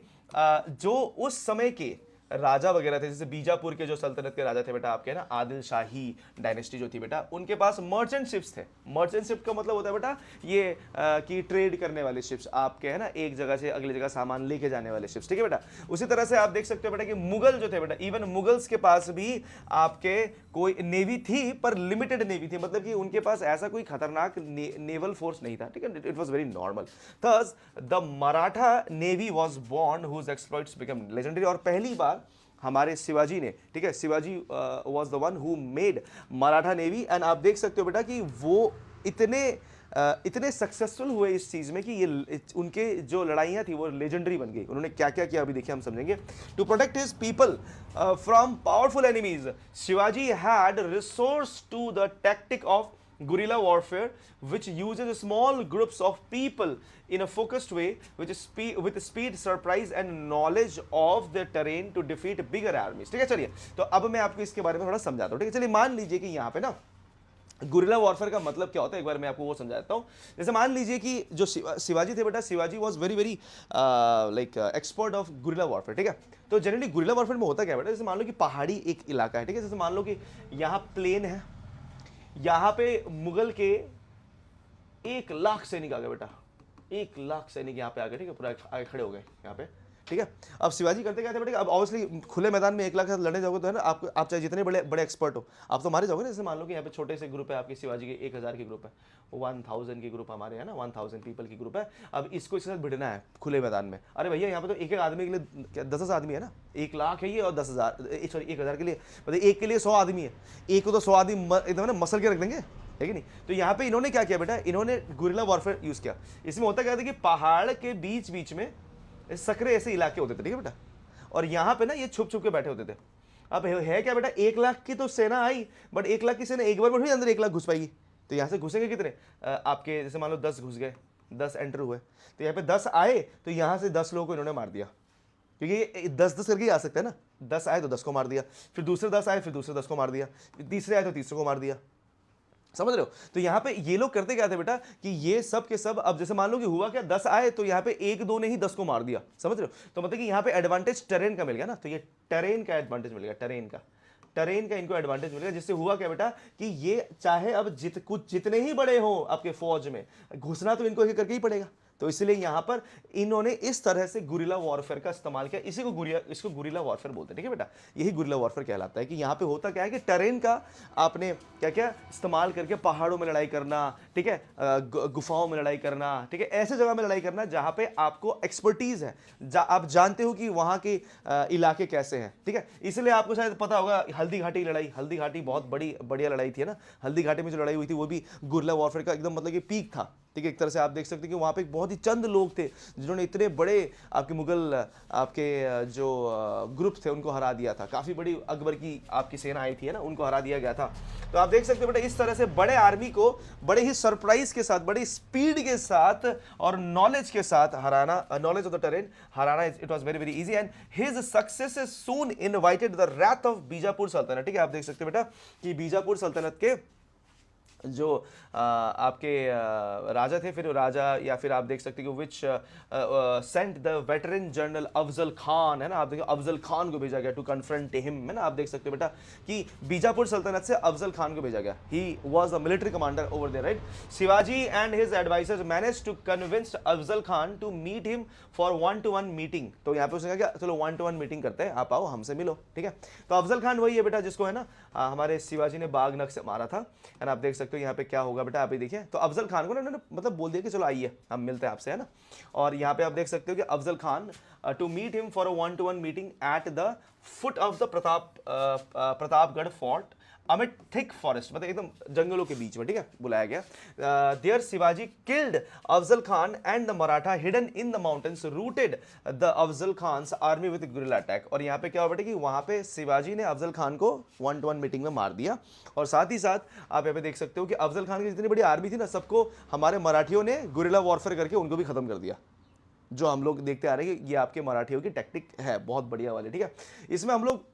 [SPEAKER 1] जो उस समय के राजा वगैरह थे, जैसे बीजापुर के जो सल्तनत के राजा थे बेटा आपके ना, आदिल शाही डायनेस्टी जो थी बेटा, उनके पास मर्चेंट शिप्स थे। मर्चेंट शिप का मतलब होता है बेटा ये कि ट्रेड करने वाले शिप्स आपके है ना, एक जगह से अगली जगह सामान लेके जाने वाले शिप्स, ठीक है बेटा। उसी तरह से आप देख सकते हो बेटा कि मुगल जो थे बेटा, इवन मुगल्स के पास भी आपके कोई नेवी थी पर लिमिटेड नेवी थी, मतलब कि उनके पास ऐसा कोई खतरनाक नेवल फोर्स नहीं था, ठीक है, it was very normal. Thus the Maratha navy was born whose exploits become legendary. और पहली बार हमारे शिवाजी ने, ठीक है, Shivaji was the one who made Maratha navy, and आप देख सकते हो बेटा कि वो इतने सक्सेसफुल हुए इस चीज में कि ये उनके जो लड़ाइयाँ थी वो लेजेंडरी बन गई। उन्होंने क्या क्या किया अभी देखिए हम समझेंगे। To protect his people from powerful enemies, Shivaji had resource to the tactic of guerrilla warfare, which uses small groups of people in a focused way, with speed, surprise and knowledge of the terrain to defeat bigger armies, ठीक है। चलिए तो अब मैं आपको इसके बारे में थोड़ा समझाता हूँ, ठीक है। चलिए मान लीजिए कि यहाँ पे ना गुरिल्ला वॉरफेयर का मतलब क्या होता है, एक बार मैं आपको वो समझाता हूँ। जैसे मान लीजिए कि जो शिवाजी थे बेटा, Shivaji was very very like expert of guerrilla warfare, ठीक है। तो जनरली गुरिल्ला वॉरफेयर में होता क्या बेटा, जैसे मान लो कि पहाड़ी एक इलाका है, ठीक है, जैसे मान लो कि यहाँ प्लेन है, यहाँ पे मुगल के 1,00,000 सैनिक आ गए बेटा, 1,00,000 सैनिक यहाँ पे आ गए, ठीक है, पूरा आगे खड़े हो गए यहाँ पे, ठीक है। अब शिवाजी करते क्या थे बेटा, अब ऑब्वियसली खुले मैदान में 1,00,000 लड़ने जाओगे तो है ना, आप चाहे जितने बड़े बड़े एक्सपर्ट हो, आप तो मारे जाओगे ना। जैसे मान लो कि यहाँ पे छोटे से ग्रुप है आपके शिवाजी के, 1,000 की ग्रुप है, 1,000 की ग्रुप हमारे है ना, 1,000 पीपल की ग्रुप है। अब इसको इसके साथ भिड़ना है खुले मैदान में, अरे भैया यहाँ पे तो एक एक आदमी के लिए 10 आदमी है ना, 1,00,000 है ये, और 10,000 सॉरी 1,000 के लिए मतलब एक के लिए 100 आदमी है, एक को तो 100 आदमी एकदम ना मसल के रख देंगे, है कि नहीं। तो यहाँ पे इन्होंने क्या किया बेटा, इन्होंने गुरिल्ला वॉरफेयर यूज किया। इसमें होता क्या था कि पहाड़ के बीच बीच में सकरे ऐसे इलाके होते थे, ठीक है बेटा, और यहाँ पे ना ये छुप छुप के बैठे होते थे। अब है क्या बेटा, 1,00,000 की तो सेना आई, बट 1,00,000 की सेना एक बार में थोड़ी अंदर 1,00,000 घुस पाएगी। तो यहाँ से घुसेंगे कितने, आपके जैसे मान लो 10 घुस गए, 10 एंटर हुए, तो यहाँ पे 10 आए, तो यहाँ से 10 लोगों को इन्होंने मार दिया, क्योंकि ये 10-10 करके ही आ सकते हैं ना, 10 आए तो 10 को मार दिया, फिर दूसरे 10 आए फिर दूसरे 10 को मार दिया, फिर तीसरे आए तो तीसरे को मार दिया। समझ रहे हो? तो यहां पे ये लोग करते क्या थे बेटा कि ये सब के सब, अब जैसे मान लो कि हुआ क्या, 10 आए तो यहां पे एक दो ने ही 10 को मार दिया। समझ रहे हो? तो मतलब कि यहां पे एडवांटेज टेरेन का मिल गया ना, तो ये टेरेन का एडवांटेज मिल गया, टेरेन का इनको एडवांटेज मिल गया, जिससे हुआ क्या बेटा कि ये चाहे अब जितने ही बड़े हो आपके फौज में, घुसना तो इनको एक करके ही पड़ेगा। तो इसलिए यहां पर इन्होंने इस तरह से गुरिल्ला वॉरफेयर का इस्तेमाल किया। इसको गुरिल्ला वॉरफेयर बोलते हैं, ठीक है बेटा, यही गुरिल्ला वॉरफेयर कहलाता है। कि यहां पे होता क्या है कि टेरेन का आपने क्या क्या इस्तेमाल करके पहाड़ों में लड़ाई करना, ठीक है, गुफाओं में लड़ाई करना, ठीक है, ऐसे जगह में लड़ाई करना जहां पे आपको एक्सपर्टीज है, आप जानते हो कि वहां के इलाके कैसे हैं, ठीक है। इसलिए आपको शायद पता होगा हल्दी घाटी लड़ाई, हल्दी घाटी बहुत बढ़िया लड़ाई थी ना, हल्दी घाटी में जो लड़ाई हुई थी वो भी गुरिल्ला वॉरफेयर का एकदम मतलब कि पीक था, ठीक है। एक तरह से आप देख सकते हैं कि वहाँ पे बहुत ही चंद लोग थे जिन्होंने इतने बड़े आपके मुगल आपके जो ग्रुप थे उनको हरा दिया था। काफ़ी बड़ी अकबर की आपकी सेना आई थी, है ना, उनको हरा दिया गया था। तो आप देख सकते हो बेटा इस तरह से बड़े आर्मी को बड़े ही सरप्राइज के साथ, बड़ी स्पीड के साथ और नॉलेज के साथ हराना, नॉलेज ऑफ द टेरेन हराना, it was very very easy. And his success soon invited the wrath of Bijapur sultanate, ठीक है। आप देख सकते हो बेटा कि बीजापुर सल्तनत के जो आपके राजा थे, फिर राजा या फिर आप देख सकते हैं कि which sent the veteran general Afzal Khan, है ना, आप देखिए अफजल खान को भेजा गया टू कन्फ्रंट हिम, है ना। आप देख सकते हो बेटा कि बीजापुर सल्तनत से अफजल खान को भेजा गया, he was a military commander over there, right. Shivaji and his advisers manage to convince Afzal Khan to meet him for 1-to-1 meeting. तो यहाँ पे उसने कहा चलो 1-to-1 मीटिंग करते हैं, आप आओ हमसे मिलो, ठीक है। तो अफजल खान वही है बेटा जिसको है ना हमारे शिवाजी ने बाग नख से मारा था, है ना। आप देख सकते हो यहाँ पे क्या होगा बेटा, आप ये देखिए। तो अफजल खान को ना उन्होंने मतलब बोल दिया कि चलो आइए हम मिलते हैं आपसे, है ना। और यहाँ पे आप देख सकते हो कि Afzal Khan to meet him for a 1-to-1 meeting at the foot of the Pratapgarh fort amid thick forest, मतलब एकदम जंगलों के बीच में, ठीक है, बुलाया गया। There Shivaji killed Afzal Khan and the Maratha hidden in the mountains routed the Afzal Khan army with guerrilla attack. और यहाँ पे क्या हुआ बेटा कि वहाँ पे शिवाजी ने अफजल खान को 1-to-1 मीटिंग में मार दिया। और साथ ही साथ आप यहाँ पे देख सकते हो कि अफजल खान की जितनी बड़ी आर्मी थी ना, सबको हमारे मराठियों ने गुरिल्ला वॉरफेयर करके उनको भी खत्म कर दिया। जो हम लोग देखते आ रहे हैं कि ये आपके मराठियों की टैक्टिक है बहुत बढ़िया वाली, ठीक है। इसमें हम लोग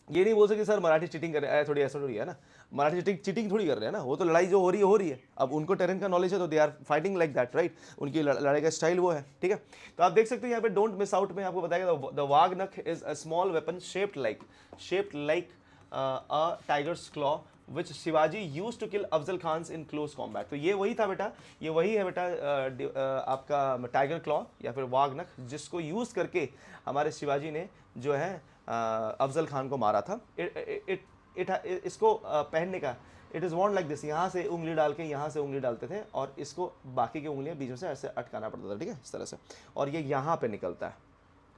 [SPEAKER 1] ये नहीं बोल सकते सर मराठी चीटिंग कर रहे हैं, थोड़ी ऐसा थोड़ी है ना, मराठी चीटिंग थोड़ी कर रहे हैं ना, वो तो लड़ाई जो हो रही है। अब उनको टेरेन का नॉलेज है तो they are fighting like that, right. उनकी लड़ाई का स्टाइल वो है, ठीक है। तो आप देख सकते हो यहाँ पे डोंट मिस आउट में आपको बताया the wagh nakh is a small weapon shaped like a tiger's claw which Shivaji use to kill Afzal Khan in close combat. तो ये वही था बेटा, ये वही है बेटा आपका टाइगर क्लॉ या फिर वाग नख, जिसको यूज करके हमारे शिवाजी ने जो है अफजल खान को मारा था। इसको पहनने का it is want like this, यहाँ से उंगली डाल के यहाँ से उंगली डालते थे और इसको बाकी की उंगलियाँ बीच में से ऐसे अटकाना पड़ता था, ठीक है, इस तरह से। और ये यहाँ पे निकलता है,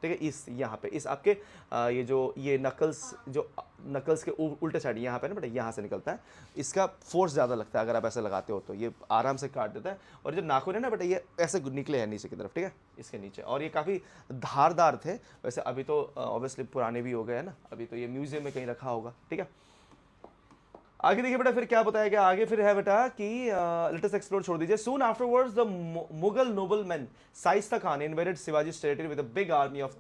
[SPEAKER 1] ठीक है, इस यहाँ पे इस आपके ये नकल्स के उल्टे साइड यहाँ पे ना बेटा, यहाँ से निकलता है। इसका फोर्स ज़्यादा लगता है अगर आप ऐसे लगाते हो तो ये आराम से काट देता है। और जो नाखून है ना बेटा ये ऐसे निकले हैं नीचे की तरफ, ठीक है, इसके नीचे। और ये काफ़ी धारदार थे वैसे, अभी तो ऑब्वियसली पुराने भी हो गए हैं ना, अभी तो ये म्यूजियम में कहीं रखा होगा, ठीक है। आगे देखिए बेटा फिर क्या बताया गया आगे, फिर है बेटा कि लेट अस एक्सप्लोर, छोड़ दीजिए। Soon afterwards the Mughal nobleman Shaista Khan invaded Shivaji territory with a big army of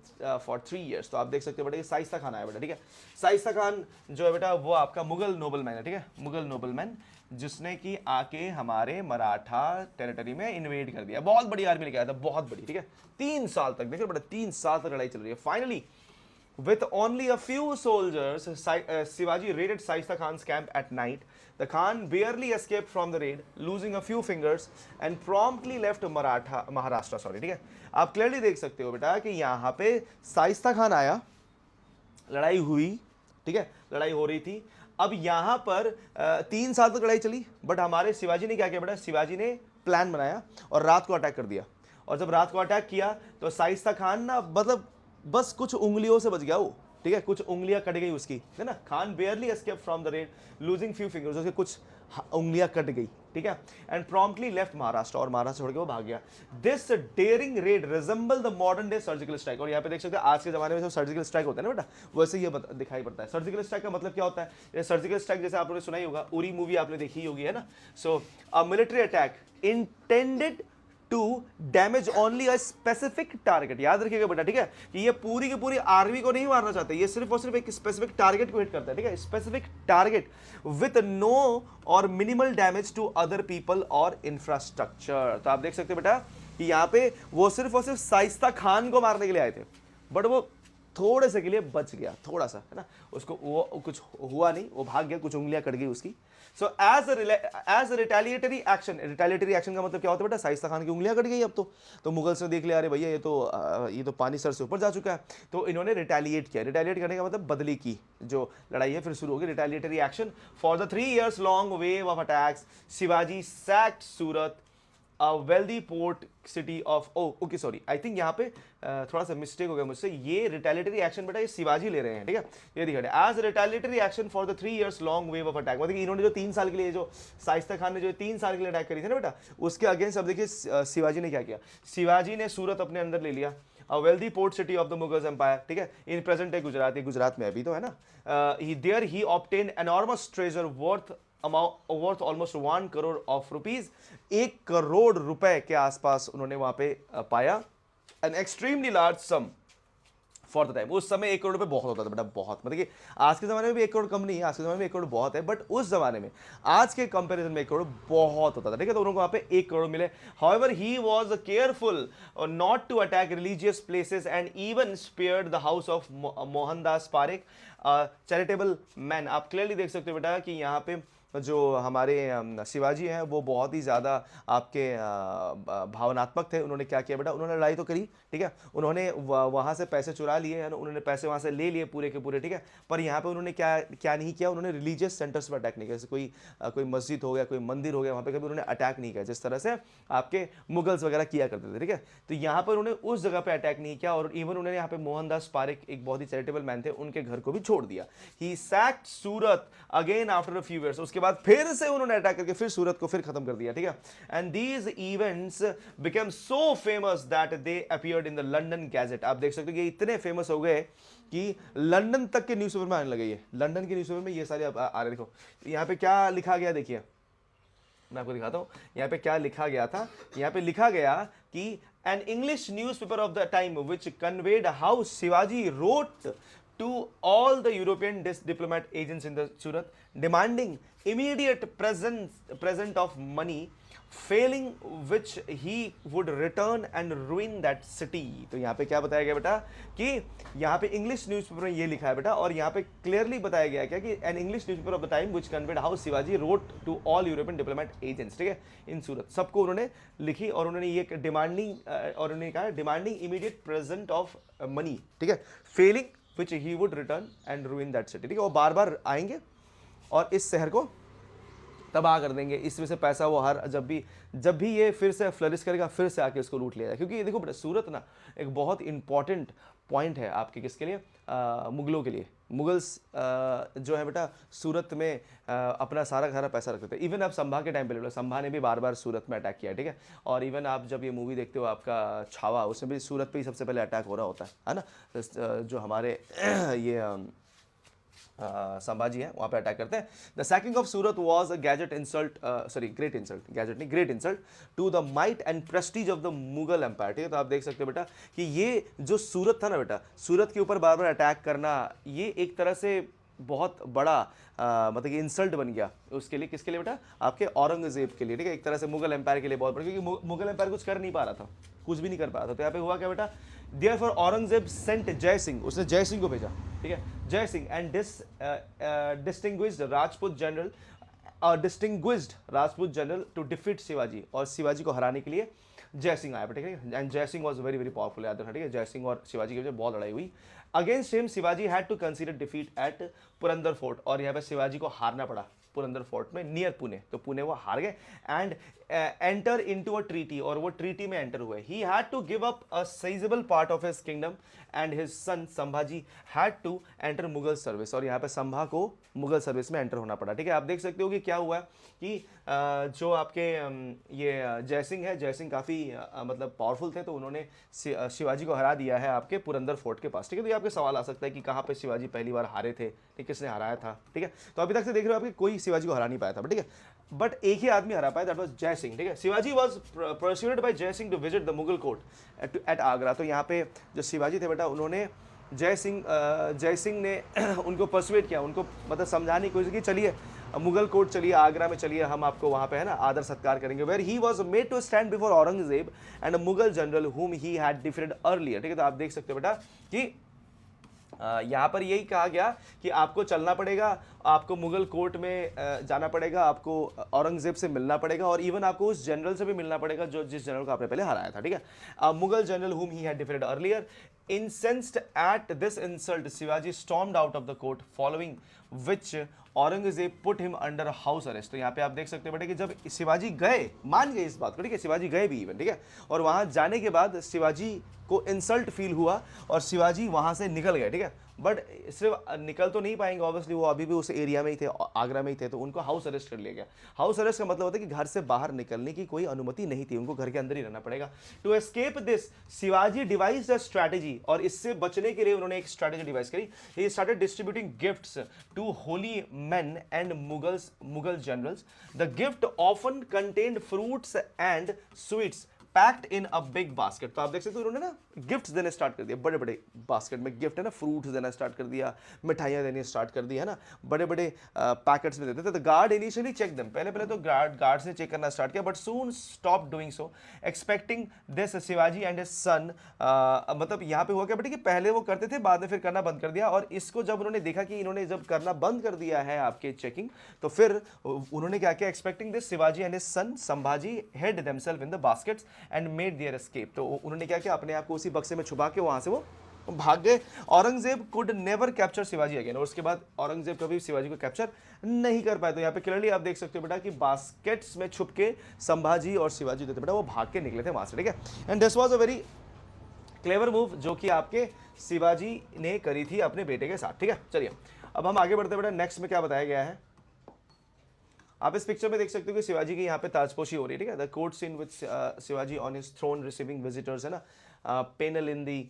[SPEAKER 1] for 3 years। तो आप देख सकते हो बेटा ये शाइस्ता खान आया बेटा, ठीक है। शाइस्ता खान जो है बेटा वो आपका मुगल नोबलमैन है, ठीक है, मुगल नोबलमैन जिसने कि आके हमारे मराठा टेरिटरी में इन्वेड कर दिया। बहुत बड़ी आर्मी लेके आया था, बहुत बड़ी, ठीक है। 3 साल तक देखो बेटा, 3 साल तक लड़ाई चल रही है। Finally with only a few soldiers, Shivaji raided Shaista Khan's camp at night. The Khan barely escaped from the raid, losing a few fingers and promptly left Maharashtra, sorry, ठीक है। आप क्लियरली देख सकते हो बेटा कि यहाँ पे शाइस्ता खान आया, लड़ाई हुई, ठीक है, लड़ाई हो रही थी। अब यहाँ पर 3 साल तक लड़ाई चली, बट हमारे शिवाजी ने क्या किया बेटा, शिवाजी ने प्लान बनाया और रात को अटैक कर दिया। और जब रात को अटैक किया तो शाइस्ता खान ना मतलब बस कुछ उंगलियों से बच गया वो, ठीक है, कुछ उंगलियां कट गई उसकी, है ना। Khan बेयरली escape from the red losing few fingers, उसके कुछ उंगलियां कट गई, ठीक है। एंड प्रॉम्प्टली लेफ्ट महाराष्ट्र, और महाराष्ट्र छोड़ के वो भाग गया। This daring raid resemble the modern day surgical strike. और यहाँ पे देख सकते हैं आज के जमाने में जो सर्जिकल स्ट्राइक होता है ना बेटा, वैसे ये दिखाई पड़ता है। सर्जिकल स्ट्राइक का मतलब क्या होता है, ये सर्जिकल स्ट्राइक जैसे आप लोगों ने सुना ही होगा, उरी मूवी आपने देखी होगी, है ना। So a military attack intended to damage only a specific target. याद रखिएगा बेटा, ठीक है, कि ये पूरी की पूरी आर्मी को नहीं मारना चाहते, ये सिर्फ और सिर्फ एक स्पेसिफिक टारगेट को हिट करता है, ठीक है, specific target with no or minimal damage to other people और इंफ्रास्ट्रक्चर। तो आप देख सकते हैं बेटा कि यहां पे वो सिर्फ और सिर्फ शाइस्ता खान को मारने के लिए आए थे, बट वो थोड़े से के लिए बच गया, थोड़ा सा, है ना, उसको वो कुछ हुआ नहीं, वो भाग गया, कुछ उंगलियां कट गई उसकी। सो एज रिटेलिएटरी एक्शन का मतलब क्या होता है बेटा, शाइस्ता खान की उंगलियां कट गई अब तो मुगल्स ने देख लिया, अरे भैया ये तो पानी सर से ऊपर जा चुका है, तो इन्होंने रिटेलिएट किया। रिटेलिएट करने का मतलब बदली की जो लड़ाई है फिर शुरू होगी, retaliatory action. For the 3 years long wave of attacks Shivaji sacked Surat, a wealthy port city of, okay sorry, I think यहाँ पे थोड़ा सा मिस्टेक हो गया मुझसे, ये रिटेलिएटरी एक्शन बेटा ये शिवाजी ले रहे हैं, ठीक है, ये दिखा रहे as retaliatory action for the 3 years long wave of attack, मतलब इन्होंने जो 3 साल के लिए, जो शाइस्ता खान ने जो 3 साल के लिए अटैक करी थी ना बेटा, उसके अगेंस्ट अब देखिए शिवाजी ने क्या किया, शिवाजी ने सूरत अपने अंदर ले लिया, a wealthy port city of the Mughals empire, ठीक है, इन प्रेजेंट है गुजरात, ये गुजरात में अभी तो है ना, there he obtained enormous treasure worth almost 1 crore of rupees, 1 crore रुपए के आसपास उन्होंने वहां पे पाया, an extremely large sum for the time. उस समय 1 करोड़ रुपए बहुत होता था बेटा, बहुत, मतलब कि आज के जमाने में भी 1 करोड़ कम नहीं है, आज के जमाने में 1 करोड़ बहुत है, बट उस जमाने में आज के कंपैरिजन में 1 करोड़ बहुत होता था, ठीक है, तो उनको वहां पे 1 करोड़ मिले। However he was careful not to attack religious places and even spared the house of Mohandas Parekh, charitable man. आप क्लियरली देख सकते हो बेटा कि यहाँ पे जो हमारे शिवाजी हैं वो बहुत ही ज़्यादा आपके भावनात्मक थे। उन्होंने क्या किया बेटा, उन्होंने लड़ाई तो करी, ठीक है, उन्होंने वहाँ से पैसे चुरा लिए, उन्होंने पैसे वहाँ से ले लिए पूरे के पूरे, ठीक है, पर यहाँ पे उन्होंने क्या नहीं किया, उन्होंने रिलीजियस सेंटर्स पर अटैक नहीं किया, जैसे कोई मस्जिद हो गया, कोई मंदिर हो गया, वहाँ पे कभी उन्होंने अटैक नहीं किया, जिस तरह से आपके मुगल्स वगैरह किया करते थे, ठीक है। तो यहाँ पर उन्होंने उस जगह पर अटैक नहीं किया, और इवन उन्होंने यहाँ पे मोहनदास पारेख एक बहुत ही चैरिटेबल मैन थे, उनके घर को भी छोड़ दिया। He sacked Surat again after a few years, उसके बाद फिर से उन्होंने अटैक करके फिर सूरत को फिर खत्म कर दिया, ठीक है। And these events become so famous that they appeared in the London gadget. आप देख सकते हो कि इतने फेमस हो गए कि लंदन तक के न्यूज़पेपर में आने लगे, ये लंदन के न्यूज़पेपर में ये सारे आ रहे। देखो यहाँ पे क्या लिखा गया, देखिए मैं आपको दिखाता हूँ यहाँ पे क्या लिखा गया था। यहाँ पे लिखा गया कि an English newspaper of the time which conveyed how Shivaji wrote to all the European diplomat agents in the Surat, demanding immediate present of money, failing which he would return and ruin that city। तो यहाँ पे क्या बताया गया बेटा कि यहाँ पे इंग्लिश न्यूज़पेपर में ये लिखा है बेटा, और यहाँ पे क्लियरली बताया गया क्या कि an English newspaper of the time which conveyed how Shivaji wrote to all European diplomat agents, ठीक है, इन सूरत, सबको उन्होंने लिखी, और उन्होंने ये डिमांडिंग, और उन्होंने कहा demanding immediate present of money, ठीक है, Fehling which he would return and ruin that city, ठीक है, वो बार बार आएंगे और इस शहर को तबाह कर देंगे, इसमें से पैसा वो हर जब भी ये फिर से फ्लरिश करेगा फिर से आके इसको लूट लेगा। क्योंकि देखो बेटा सूरत ना एक बहुत इंपॉर्टेंट पॉइंट है आपके किसके लिए, मुगलों के लिए। मुगल्स जो है बेटा सूरत में अपना सारा पैसा रखते थे। इवन आप संभा के टाइम पे ले लो, संभा ने भी बार बार सूरत में अटैक किया, ठीक है, और इवन आप जब ये मूवी देखते हो आपका छावा, उसमें भी सूरत पे ही सबसे पहले अटैक हो रहा होता है ना, जो हमारे ये संभाजी हैं वहाँ पे अटैक करते हैं। The sacking of Surat was a great insult to the might and prestige of the Mughal empire, ठीक है। तो आप देख सकते हो बेटा कि ये जो सूरत था ना बेटा, सूरत के ऊपर बार बार अटैक करना, ये एक तरह से बहुत बड़ा मतलब कि इंसल्ट बन गया उसके लिए, किसके लिए बेटा, आपके औरंगजेब के लिए, ठीक है, एक तरह से मुगल एम्पायर के लिए बहुत बड़ा, क्योंकि मुगल एम्पायर कुछ कर नहीं पा रहा था, कुछ भी नहीं कर पा रहा था। तो यहाँ पे हुआ क्या बेटा, Therefore औरंगजेब सेंट जय सिंह, उसने जय सिंह को भेजा, ठीक है, Jai Singh and distinguished Rajput general to defeat Shivaji, और शिवाजी को हराने के लिए जय सिंह आया, ठीक है, एंड जय Singh was very very powerful, याद रखना, ठीक है, जय सिंह और शिवाजी के बीच बहुत लड़ाई हुई। Against him Shivaji had to consider defeat at Purandar fort, और यहाँ पे शिवाजी को हारना पड़ा पुरंदर फोर्ट में नियर पुणे, तो पुणे वो हार गए। And enter into a treaty, और वो ट्रीटी में एंटर हुए। He had to give up a sizeable part of his kingdom and his son Sambhaji had to enter Mughal service, और यहाँ पे संभा को मुगल सर्विस में एंटर होना पड़ा, ठीक है। आप देख सकते हो कि क्या हुआ कि जो आपके ये जयसिंह है, जयसिंह काफ़ी मतलब पावरफुल थे, तो उन्होंने शिवाजी को हरा दिया है आपके पुरंदर फोर्ट के पास, ठीक है। तो ये आपके सवाल आ सकता है कि कहाँ पे शिवाजी पहली बार हारे थे, ठीक, किसने हराया था, ठीक है। तो अभी तक से देख रहे हो आपके कोई शिवाजी को हरा नहीं पाया था, ठीक है, बट एक ही आदमी हरा पाया, दैट वाज जय सिंह, ठीक है। Shivaji was persuaded by Jai Singh to visit the Mughal court at Agra. तो यहाँ पे जो शिवाजी थे बेटा, उन्होंने जय सिंह ने उनको परसुएट किया, उनको मतलब समझाने की कोशिश की, चलिए मुगल कोर्ट चलिए, आगरा में चलिए, हम आपको वहाँ पे है ना आदर सत्कार करेंगे। Where he was made to stand before Aurangzeb and a Mughal general whom he had defeated earlier, ठीक है। तो आप देख सकते हो बेटा कि यहाँ पर यही कहा गया कि आपको चलना पड़ेगा, आपको मुगल कोर्ट में जाना पड़ेगा, आपको औरंगजेब से मिलना पड़ेगा, और इवन आपको उस जनरल से भी मिलना पड़ेगा जो जिस जनरल को आपने पहले हराया था, ठीक है। Mughal general whom he had defeated earlier. Incensed at this insult, Shivaji stormed out of the court, following which Aurangzeb put him under house arrest. तो यहाँ पे आप देख सकते हो बेटे कि जब शिवाजी गए, मान गए इस बात को, ठीक है, शिवाजी गए भी इवन, ठीक है, और वहां जाने के बाद शिवाजी को इंसल्ट फील हुआ और शिवाजी वहां से निकल गए, ठीक है। बट सिर्फ निकल तो नहीं पाएंगे ऑब्वियसली, वो अभी भी उस एरिया में ही थे, आगरा में ही थे, तो उनको हाउस अरेस्ट कर लिया गया। हाउस अरेस्ट का मतलब होता है कि घर से बाहर निकलने की कोई अनुमति नहीं थी, उनको घर के अंदर ही रहना पड़ेगा। To escape this Shivaji devised a strategy, और इससे बचने के लिए उन्होंने एक स्ट्रैटेजी डिवाइस करी। He started distributing gifts to holy men and Mughal generals. The gift often contained fruits and sweets packed in a big basket. तो आप देख सकते हो उन्होंने ना गिफ्ट्स देने स्टार्ट कर दिया, बड़े बड़े बास्केट में गिफ्ट है ना, फ्रूट्स देना स्टार्ट कर दिया, मिठाइयाँ देनी स्टार्ट कर दी है ना, बड़े बड़े पैकेट्स में देते थे। तो गार्ड इनिशियली चेक देम, पहले पहले तो गार्ड्स ने चेक करना स्टार्ट किया, but soon stop doing so, expecting this Shivaji and his सन। मतलब यहाँ पे हुआ क्या बेटे कि पहले वो करते थे, बाद में फिर करना बंद कर दिया, और इसको जब उन्होंने देखा कि इन्होंने जब करना बंद कर दिया है आपके चेकिंग, तो फिर उन्होंने क्या किया, expecting this Shivaji and his son Sambhaji hid themselves in the baskets and made their escape. तो उन्होंने क्या किया, अपने आप को उसी बक्से में छुपा के वहां से वो भाग गए। Aurangzeb could never capture Shivaji again, और उसके बाद औरंगजेब कभी शिवाजी को कैप्चर नहीं कर पाए। तो यहाँ पे क्लियरली आप देख सकते हो बेटा कि बास्केट्स में छुप के संभाजी और शिवाजी जो थे बेटा वो भाग के निकले थे वहां से, ठीक है। And this was a very clever move जो कि आपके शिवाजी ने करी थी अपने बेटे के साथ, ठीक है। चलिए अब हम आगे बढ़ते बेटा, नेक्स्ट में क्या बताया गया है, आप इस पिक्चर में देख सकते हो कि शिवाजी की यहाँ पे ताजपोशी हो रही है, ठीक है। The court scene with Shivaji on his throne receiving visitors, है ना, panel in the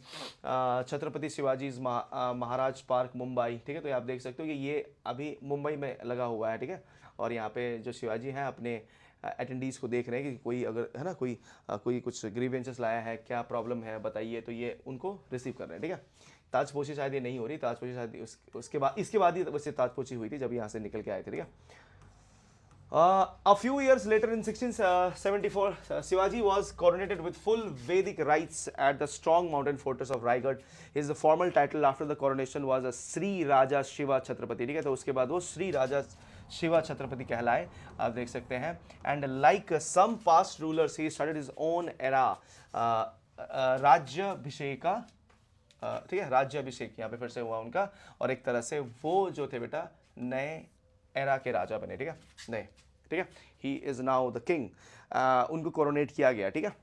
[SPEAKER 1] Chhatrapati Shivaji Maharaj park Mumbai, ठीक है। तो आप देख सकते हो कि ये अभी मुंबई में लगा हुआ है, ठीक है, और यहाँ पे जो शिवाजी हैं अपने अटेंडीज को देख रहे हैं कि कोई अगर है ना कोई कुछ ग्रीवेंसेस लाया है, क्या प्रॉब्लम है बताइए, तो ये उनको रिसीव कर रहे हैं, ठीक है। ताजपोशी शायद ये नहीं हो रही, ताजपोशी शायद उसके बाद इसके बाद ही वैसे ताजपोशी हुई थी जब यहाँ से निकल के आए थे, ठीक है। A few years later, in 1674, Shivaji was coronated with full Vedic rites at the strong mountain fortress of Raigad. His formal title after the coronation was a Sri Raja Shiva Chhatrapati, ठीक है। तो उसके बाद वो श्री राजा शिवा छत्रपति कहलाए, आप देख सकते हैं। And like some past rulers he started his own era rajyabhisheka, ठीक है, राज्याभिषेक यहाँ पे फिर से हुआ उनका, और एक तरह से वो जो थे बेटा नए एरा के राजा बने, ठीक है, नहीं, ठीक है। He is now the king, उनको कोरोनेट किया गया, ठीक है।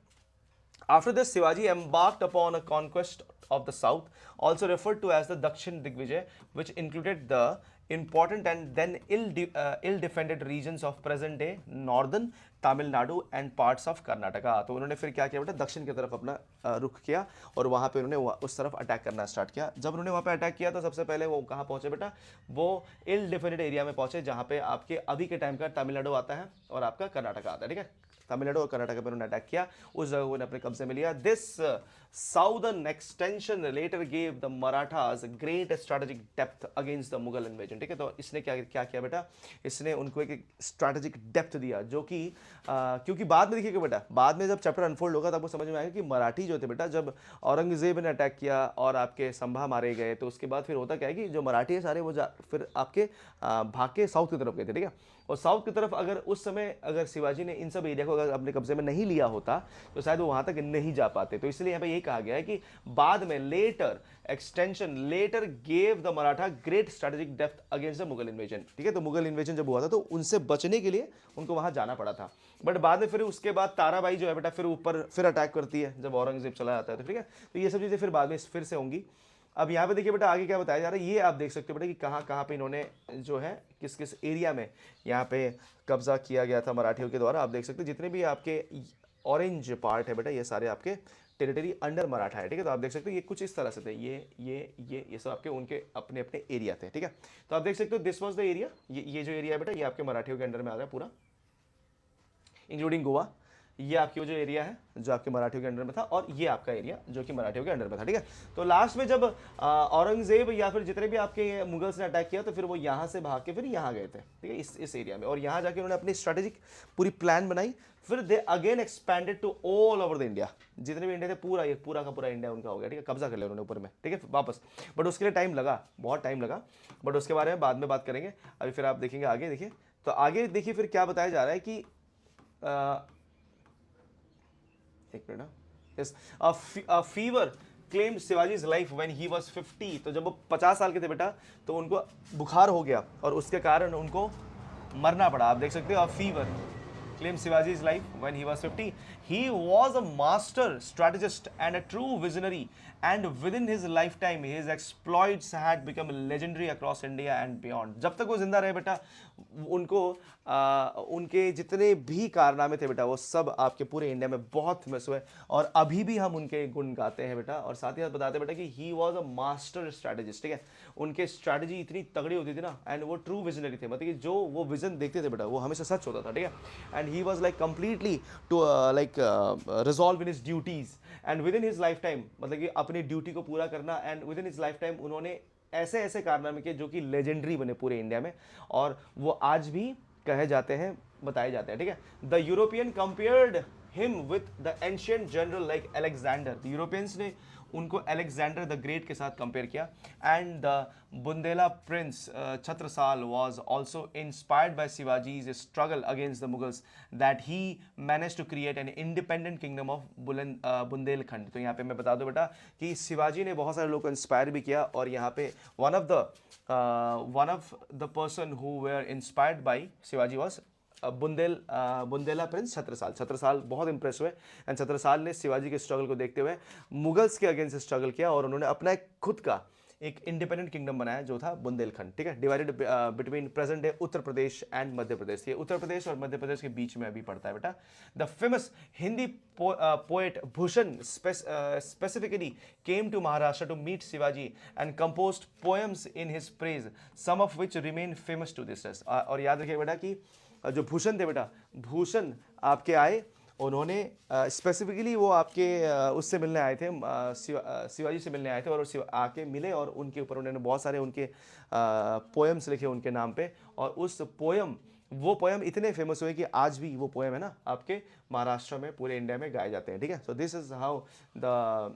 [SPEAKER 1] After this Shivaji embarked upon a conquest of the south, also referred to as the Dakshin Digvijay, which included the important and then ill defended regions of present day northern Tamil Nadu and parts of Karnataka. तो उन्होंने फिर क्या किया बेटा, दक्षिण की तरफ अपना रुख किया और वहाँ पे उन्होंने उस तरफ अटैक करना स्टार्ट किया। जब उन्होंने वहाँ पे अटैक किया तो सबसे पहले वो कहाँ पहुँचे बेटा, वो इल डिफेंडेड एरिया में पहुँचे जहाँ पे आपके अभी के टाइम का तमिलनाडु आता है और आपका कर्नाटका आता है, ठीक है। तमिलनाडु और कर्नाटक पर उन्होंने अटैक किया, उस जगह को उन्होंने अपने कब्जे में लिया। This southern extension later gave the Marathas great strategic depth against the Mughal invasion, ठीक है। तो इसने क्या किया बेटा, इसने उनको एक स्ट्रैटेजिक डेप्थ दिया, जो कि क्योंकि बाद में देखिएगा बेटा, बाद में जब चैप्टर अनफोल्ड होगा तब आपको समझ में आएगा कि मराठी जो थे बेटा, जब औरंगजेब ने अटैक किया और आपके संभा मारे गए, तो उसके बाद फिर होता क्या है कि जो मराठी है सारे वो फिर आपके भाग के साउथ की तरफ गए थे, ठीक है। और साउथ की तरफ अगर उस समय अगर शिवाजी ने इन सब एरिया को अगर अपने कब्जे में नहीं लिया होता तो शायद वो वहां तक नहीं जा पाते। तो इसलिए यहाँ पे यही कहा गया है कि बाद में later extension later gave the Maratha great strategic depth against the Mughal invasion, ठीक है। तो मुगल इन्वेजन जब हुआ था तो उनसे बचने के लिए उनको वहां जाना पड़ा था। बट बाद में फिर उसके बाद ताराबाई जो है बेटा फिर ऊपर फिर अटैक करती है जब औरंगजेब चला जाता है, तो ठीक है। तो ये सब चीजें फिर बाद में फिर से होंगी। अब यहाँ पे देखिए बेटा आगे क्या बताया जा रहा है, ये आप देख सकते हो बेटा कि कहाँ पे इन्होंने जो है किस किस एरिया में यहाँ पे कब्जा किया गया था मराठियों के द्वारा। आप देख सकते हैं जितने भी आपके ऑरेंज पार्ट है बेटा ये सारे आपके टेरिटरी अंडर मराठा है, ठीक है। तो आप देख सकते हो ये कुछ इस तरह से थे, ये सब आपके उनके अपने अपने एरिया थे, ठीक है। तो आप देख सकते हो दिस वाज द एरिया, ये जो एरिया है बेटा ये आपके मराठियों के अंडर में आ रहा है पूरा, इंक्लूडिंग गोवा। ये आपकी वो जो एरिया है जो आपके मराठियों के अंडर में था, और ये आपका एरिया जो कि मराठियों के अंडर में था, ठीक है। तो लास्ट में जब औरंगजेब या फिर जितने भी आपके मुगल्स ने अटैक किया तो फिर वो यहाँ से भाग के फिर यहाँ गए थे, ठीक है, इस एरिया में, और यहाँ जाके उन्होंने अपनी स्ट्रेटेजिक पूरी प्लान बनाई। फिर they again expanded to all over the India, जितने भी इंडिया थे पूरा ये पूरा का पूरा इंडिया उनका हो गया, ठीक है, कब्जा कर लिया उन्होंने ऊपर में, ठीक है, वापस। बट उसके लिए टाइम लगा, बहुत टाइम लगा, बट उसके बारे में बाद में बात करेंगे। अभी फिर आप देखेंगे आगे, देखिए तो आगे देखिए फिर क्या बताया जा रहा है कि एक minute, yes, a fever claimed Shivaji's life when he was 50। तो जब वो 50 साल के थे बेटा तो उनको बुखार हो गया और उसके कारण उनको मरना पड़ा। आप देख सकते हो, a fever claimed Shivaji's life when he was 50. He was a master strategist and a true visionary, and within his lifetime his exploits had become legendary across India and beyond. जब तक वो जिंदा रहे बेटा उनको उनके जितने भी कारनामे थे बेटा वो सब आपके पूरे इंडिया में बहुत फेमस हुए, और अभी भी हम उनके गुण गाते हैं बेटा। और साथ ही साथ बताते बेटा कि he was a master strategist, ठीक है, उनके स्ट्रैटेजी इतनी तगड़ी होती थी ना, एंड वो ट्रू विजनरी थे, मतलब कि जो वो विजन देखते थे बेटा वो हमेशा सच होता था, ठीक है। And he was like completely to like resolve in his duties and within his lifetime, मतलब कि अपनी ड्यूटी को पूरा करना, and within his lifetime उन्होंने ऐसे ऐसे कारनामे किए जो कि लेजेंडरी बने पूरे इंडिया में, और वो आज भी कहे जाते हैं, बताए जाते हैं, ठीक है। The European compared him with the ancient general like Alexander, the Europeans ने उनको अलेक्जेंडर द ग्रेट के साथ कंपेयर किया। And the Bundela prince Chhatrasal was also inspired by Shivaji's struggle against the Mughals that he manage to create an independent kingdom of Bundelkhand. तो यहाँ पे मैं बता दूं बेटा कि शिवाजी ने बहुत सारे लोगों को इंस्पायर भी किया, और यहाँ पे one of the person who were inspired by Shivaji was Bundela prince Chhatrasal. Chhatrasal बहुत इंप्रेस हुए, एंड छत्रसाल ने शिवाजी के स्ट्रगल को देखते हुए मुगल्स के अगेंस्ट स्ट्रगल किया, और उन्होंने अपना एक खुद का एक इंडिपेंडेंट किंगडम बनाया जो था बुंदेलखंड, ठीक है, divided between present day Uttar Pradesh and Madhya Pradesh. ये उत्तर प्रदेश और मध्य प्रदेश के बीच में अभी पड़ता है बेटा। The famous Hindi poet Bhushan specifically came to Maharashtra to meet Shivaji and composed poems in his praise, some of which remain famous to this day। और याद रखिए बेटा कि जो भूषण थे बेटा, भूषण आपके आए, उन्होंने स्पेसिफिकली वो आपके उससे मिलने आए थे, शिवाजी से मिलने आए थे, और आके मिले, और उनके ऊपर उन्होंने बहुत सारे उनके पोएम्स लिखे उनके नाम पे, और उस वो पोएम इतने फेमस हुए कि आज भी वो पोएम है ना आपके महाराष्ट्र में पूरे इंडिया में गाए जाते हैं, ठीक है। So this is how the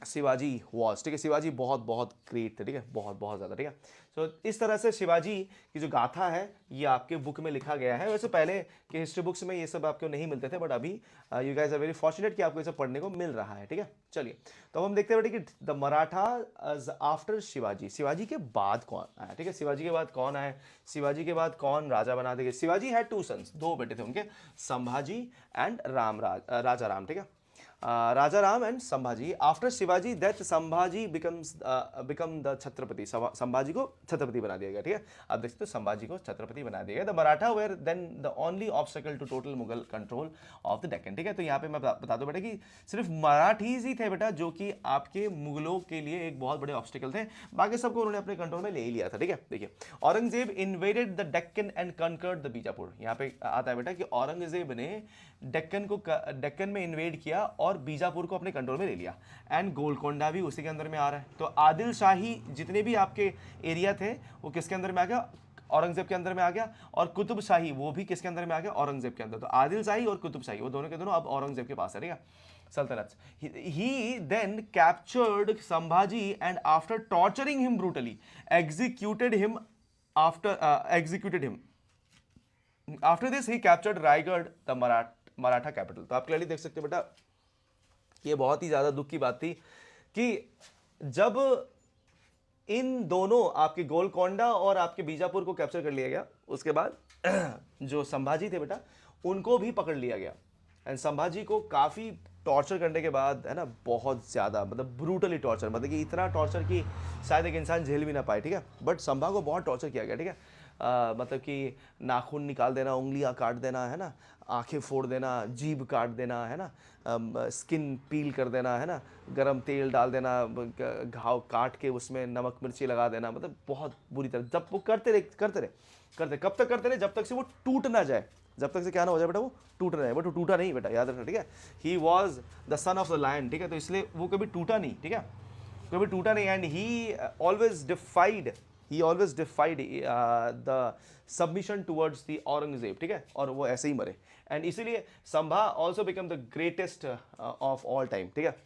[SPEAKER 1] Shivaji was, ठीक है, शिवाजी बहुत बहुत ग्रेट थे, ठीक है, बहुत बहुत ज़्यादा, ठीक है। सो इस तरह से शिवाजी की जो गाथा है ये आपके बुक में लिखा गया है। वैसे पहले के हिस्ट्री बुक्स में ये सब आपको नहीं मिलते थे, बट अभी you guys are very fortunate कि आपको ये सब पढ़ने को मिल रहा है, ठीक है। चलिए तो अब हम देखते हैं बेटे कि द मराठा आफ्टर शिवाजी, शिवाजी के बाद कौन आया, ठीक है, शिवाजी के बाद कौन आया, शिवाजी के बाद कौन राजा बना देंगे। शिवाजी हैड टू सन्स, दो बेटे थे उनके, संभाजी एंड राजा राम, ठीक है, Raja Ram and Sambhaji. After Shivaji death, Sambhaji become the Chhatrapati, Sambhaji को छत्रपति बना दिया गया, ठीक है। आप देख सकते हो संभाजी को छत्रपति बना दिया गया। The Maratha were then the only obstacle to total Mughal control of the Deccan, ठीक है। तो यहाँ पे मैं बता दूं बेटा कि सिर्फ मराठीज ही थे बेटा जो कि आपके मुगलों के लिए एक बहुत बड़े ऑब्स्टेकल थे, बाकी सबको उन्होंने अपने कंट्रोल में ले ही लिया था, ठीक है। देखिए Aurangzeb invaded the Deccan and conquered the Bijapur. यहाँ पे आता है बेटा कि औरंगजेब ने डेक्कन में इन्वेड किया और बीजापुर को अपने कंट्रोल में ले लिया, एंड गोलकोंडा भी उसी के अंदर में आ रहा है। तो आदिल शाही जितने भी आपके एरिया थे वो किसके अंदर में आ गया, औरंगजेब के अंदर में आ गया, और कुतुब शाही वो भी किसके अंदर में आ गया, औरंगजेब के अंदर। तो आदिल शाही और कुतुब शाही वो दोनों के दोनों अब औरंगजेब के पास है, ठीक है, सल्तनत। He then captured Sambhaji and after torturing him brutally executed him after this he captured Raigad the Maratha capital. तो आप क्लियरली देख सकते हो बेटा ये बहुत ही ज़्यादा दुख की बात थी कि जब इन दोनों आपके गोलकोंडा और आपके बीजापुर को कैप्चर कर लिया गया, उसके बाद जो संभाजी थे बेटा उनको भी पकड़ लिया गया, एंड संभाजी को काफ़ी टॉर्चर करने के बाद है ना, बहुत ज़्यादा मतलब ब्रूटली टॉर्चर, मतलब कि इतना टॉर्चर कि शायद एक इंसान झेल भी ना पाए, ठीक है, बट संभा को बहुत टॉर्चर किया गया, ठीक है। मतलब कि नाखून निकाल देना, उंगलियां काट देना, है ना, आंखें फोड़ देना, जीभ काट देना, है ना, स्किन पील कर देना, है ना, गरम तेल डाल देना, घाव काट के उसमें नमक मिर्ची लगा देना, मतलब बहुत बुरी तरह। जब वो करते रहे करते रहे करते, कब तक करते रहे, जब तक से वो टूट ना जाए, जब तक से क्या ना हो जाए बेटा, वो टूट ना जाए। बट वो टूटा नहीं बेटा, याद रखना, ठीक है। He was the son of the lion, ठीक है, तो इसलिए वो कभी टूटा नहीं, ठीक है, कभी टूटा नहीं। And he always defied the submission towards the Aurangzeb, ठीक है, और वो ऐसे ही मरे। एंड इसीलिए Sambha also become the greatest of all time, ठीक है।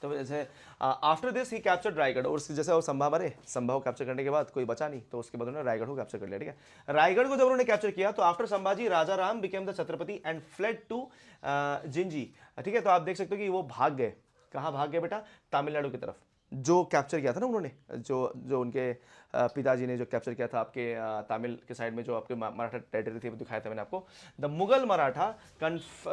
[SPEAKER 1] तो जैसे after this he captured Raigad, और उसके जैसे वो संभा मरे, संभा को कैप्चर करने के बाद कोई बचा नहीं, तो उसके बाद उन्होंने रायगढ़ को कैप्चर कर लिया, ठीक है। रायगढ़ को जब उन्होंने कैप्चर किया तो after Sambhaji Raja Ram became the Chhatrapati and fled to Jinji, ठीक है। तो आप देख सकते हो कि वो भाग गए, कहाँ भाग गए बेटा, तमिलनाडु की तरफ। जो कैप्चर किया था ना उन्होंने, जो जो उनके पिताजी ने जो कैप्चर किया था आपके तमिल के साइड में, जो आपके मराठा टेरिटरी थी, वो दिखाया था मैंने आपको। The Mughal Maratha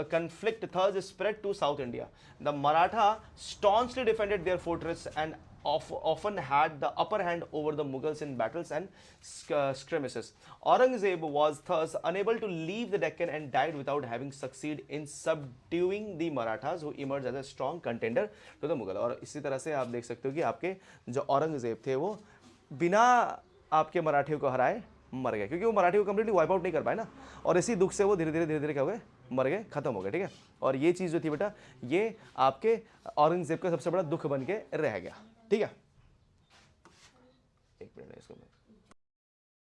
[SPEAKER 1] conflict thus spread to South India. The Maratha staunchly defended their fortress and often had the upper hand over the Mughals in battles and skirmishes. Aurangzeb was thus unable to leave the Deccan and died without having succeeded in subduing the Marathas, who emerged as a strong contender to the Mughal. और इसी तरह से आप देख सकते हो कि आपके जो औरंगजेब थे वो बिना आपके मराठियों को हराए मर गए, क्योंकि वो मराठियों को कंप्लीटली वाइप आउट नहीं कर पाए ना, और इसी दुख से वो धीरे धीरे क्या हो गए, मर गए, खत्म हो गए, ठीक है। और ये चीज़ जो थी बेटा, ये आपके औरंगजेब का सबसे बड़ा दुख बन के रह गया, ठीक है। एक मिनट इसको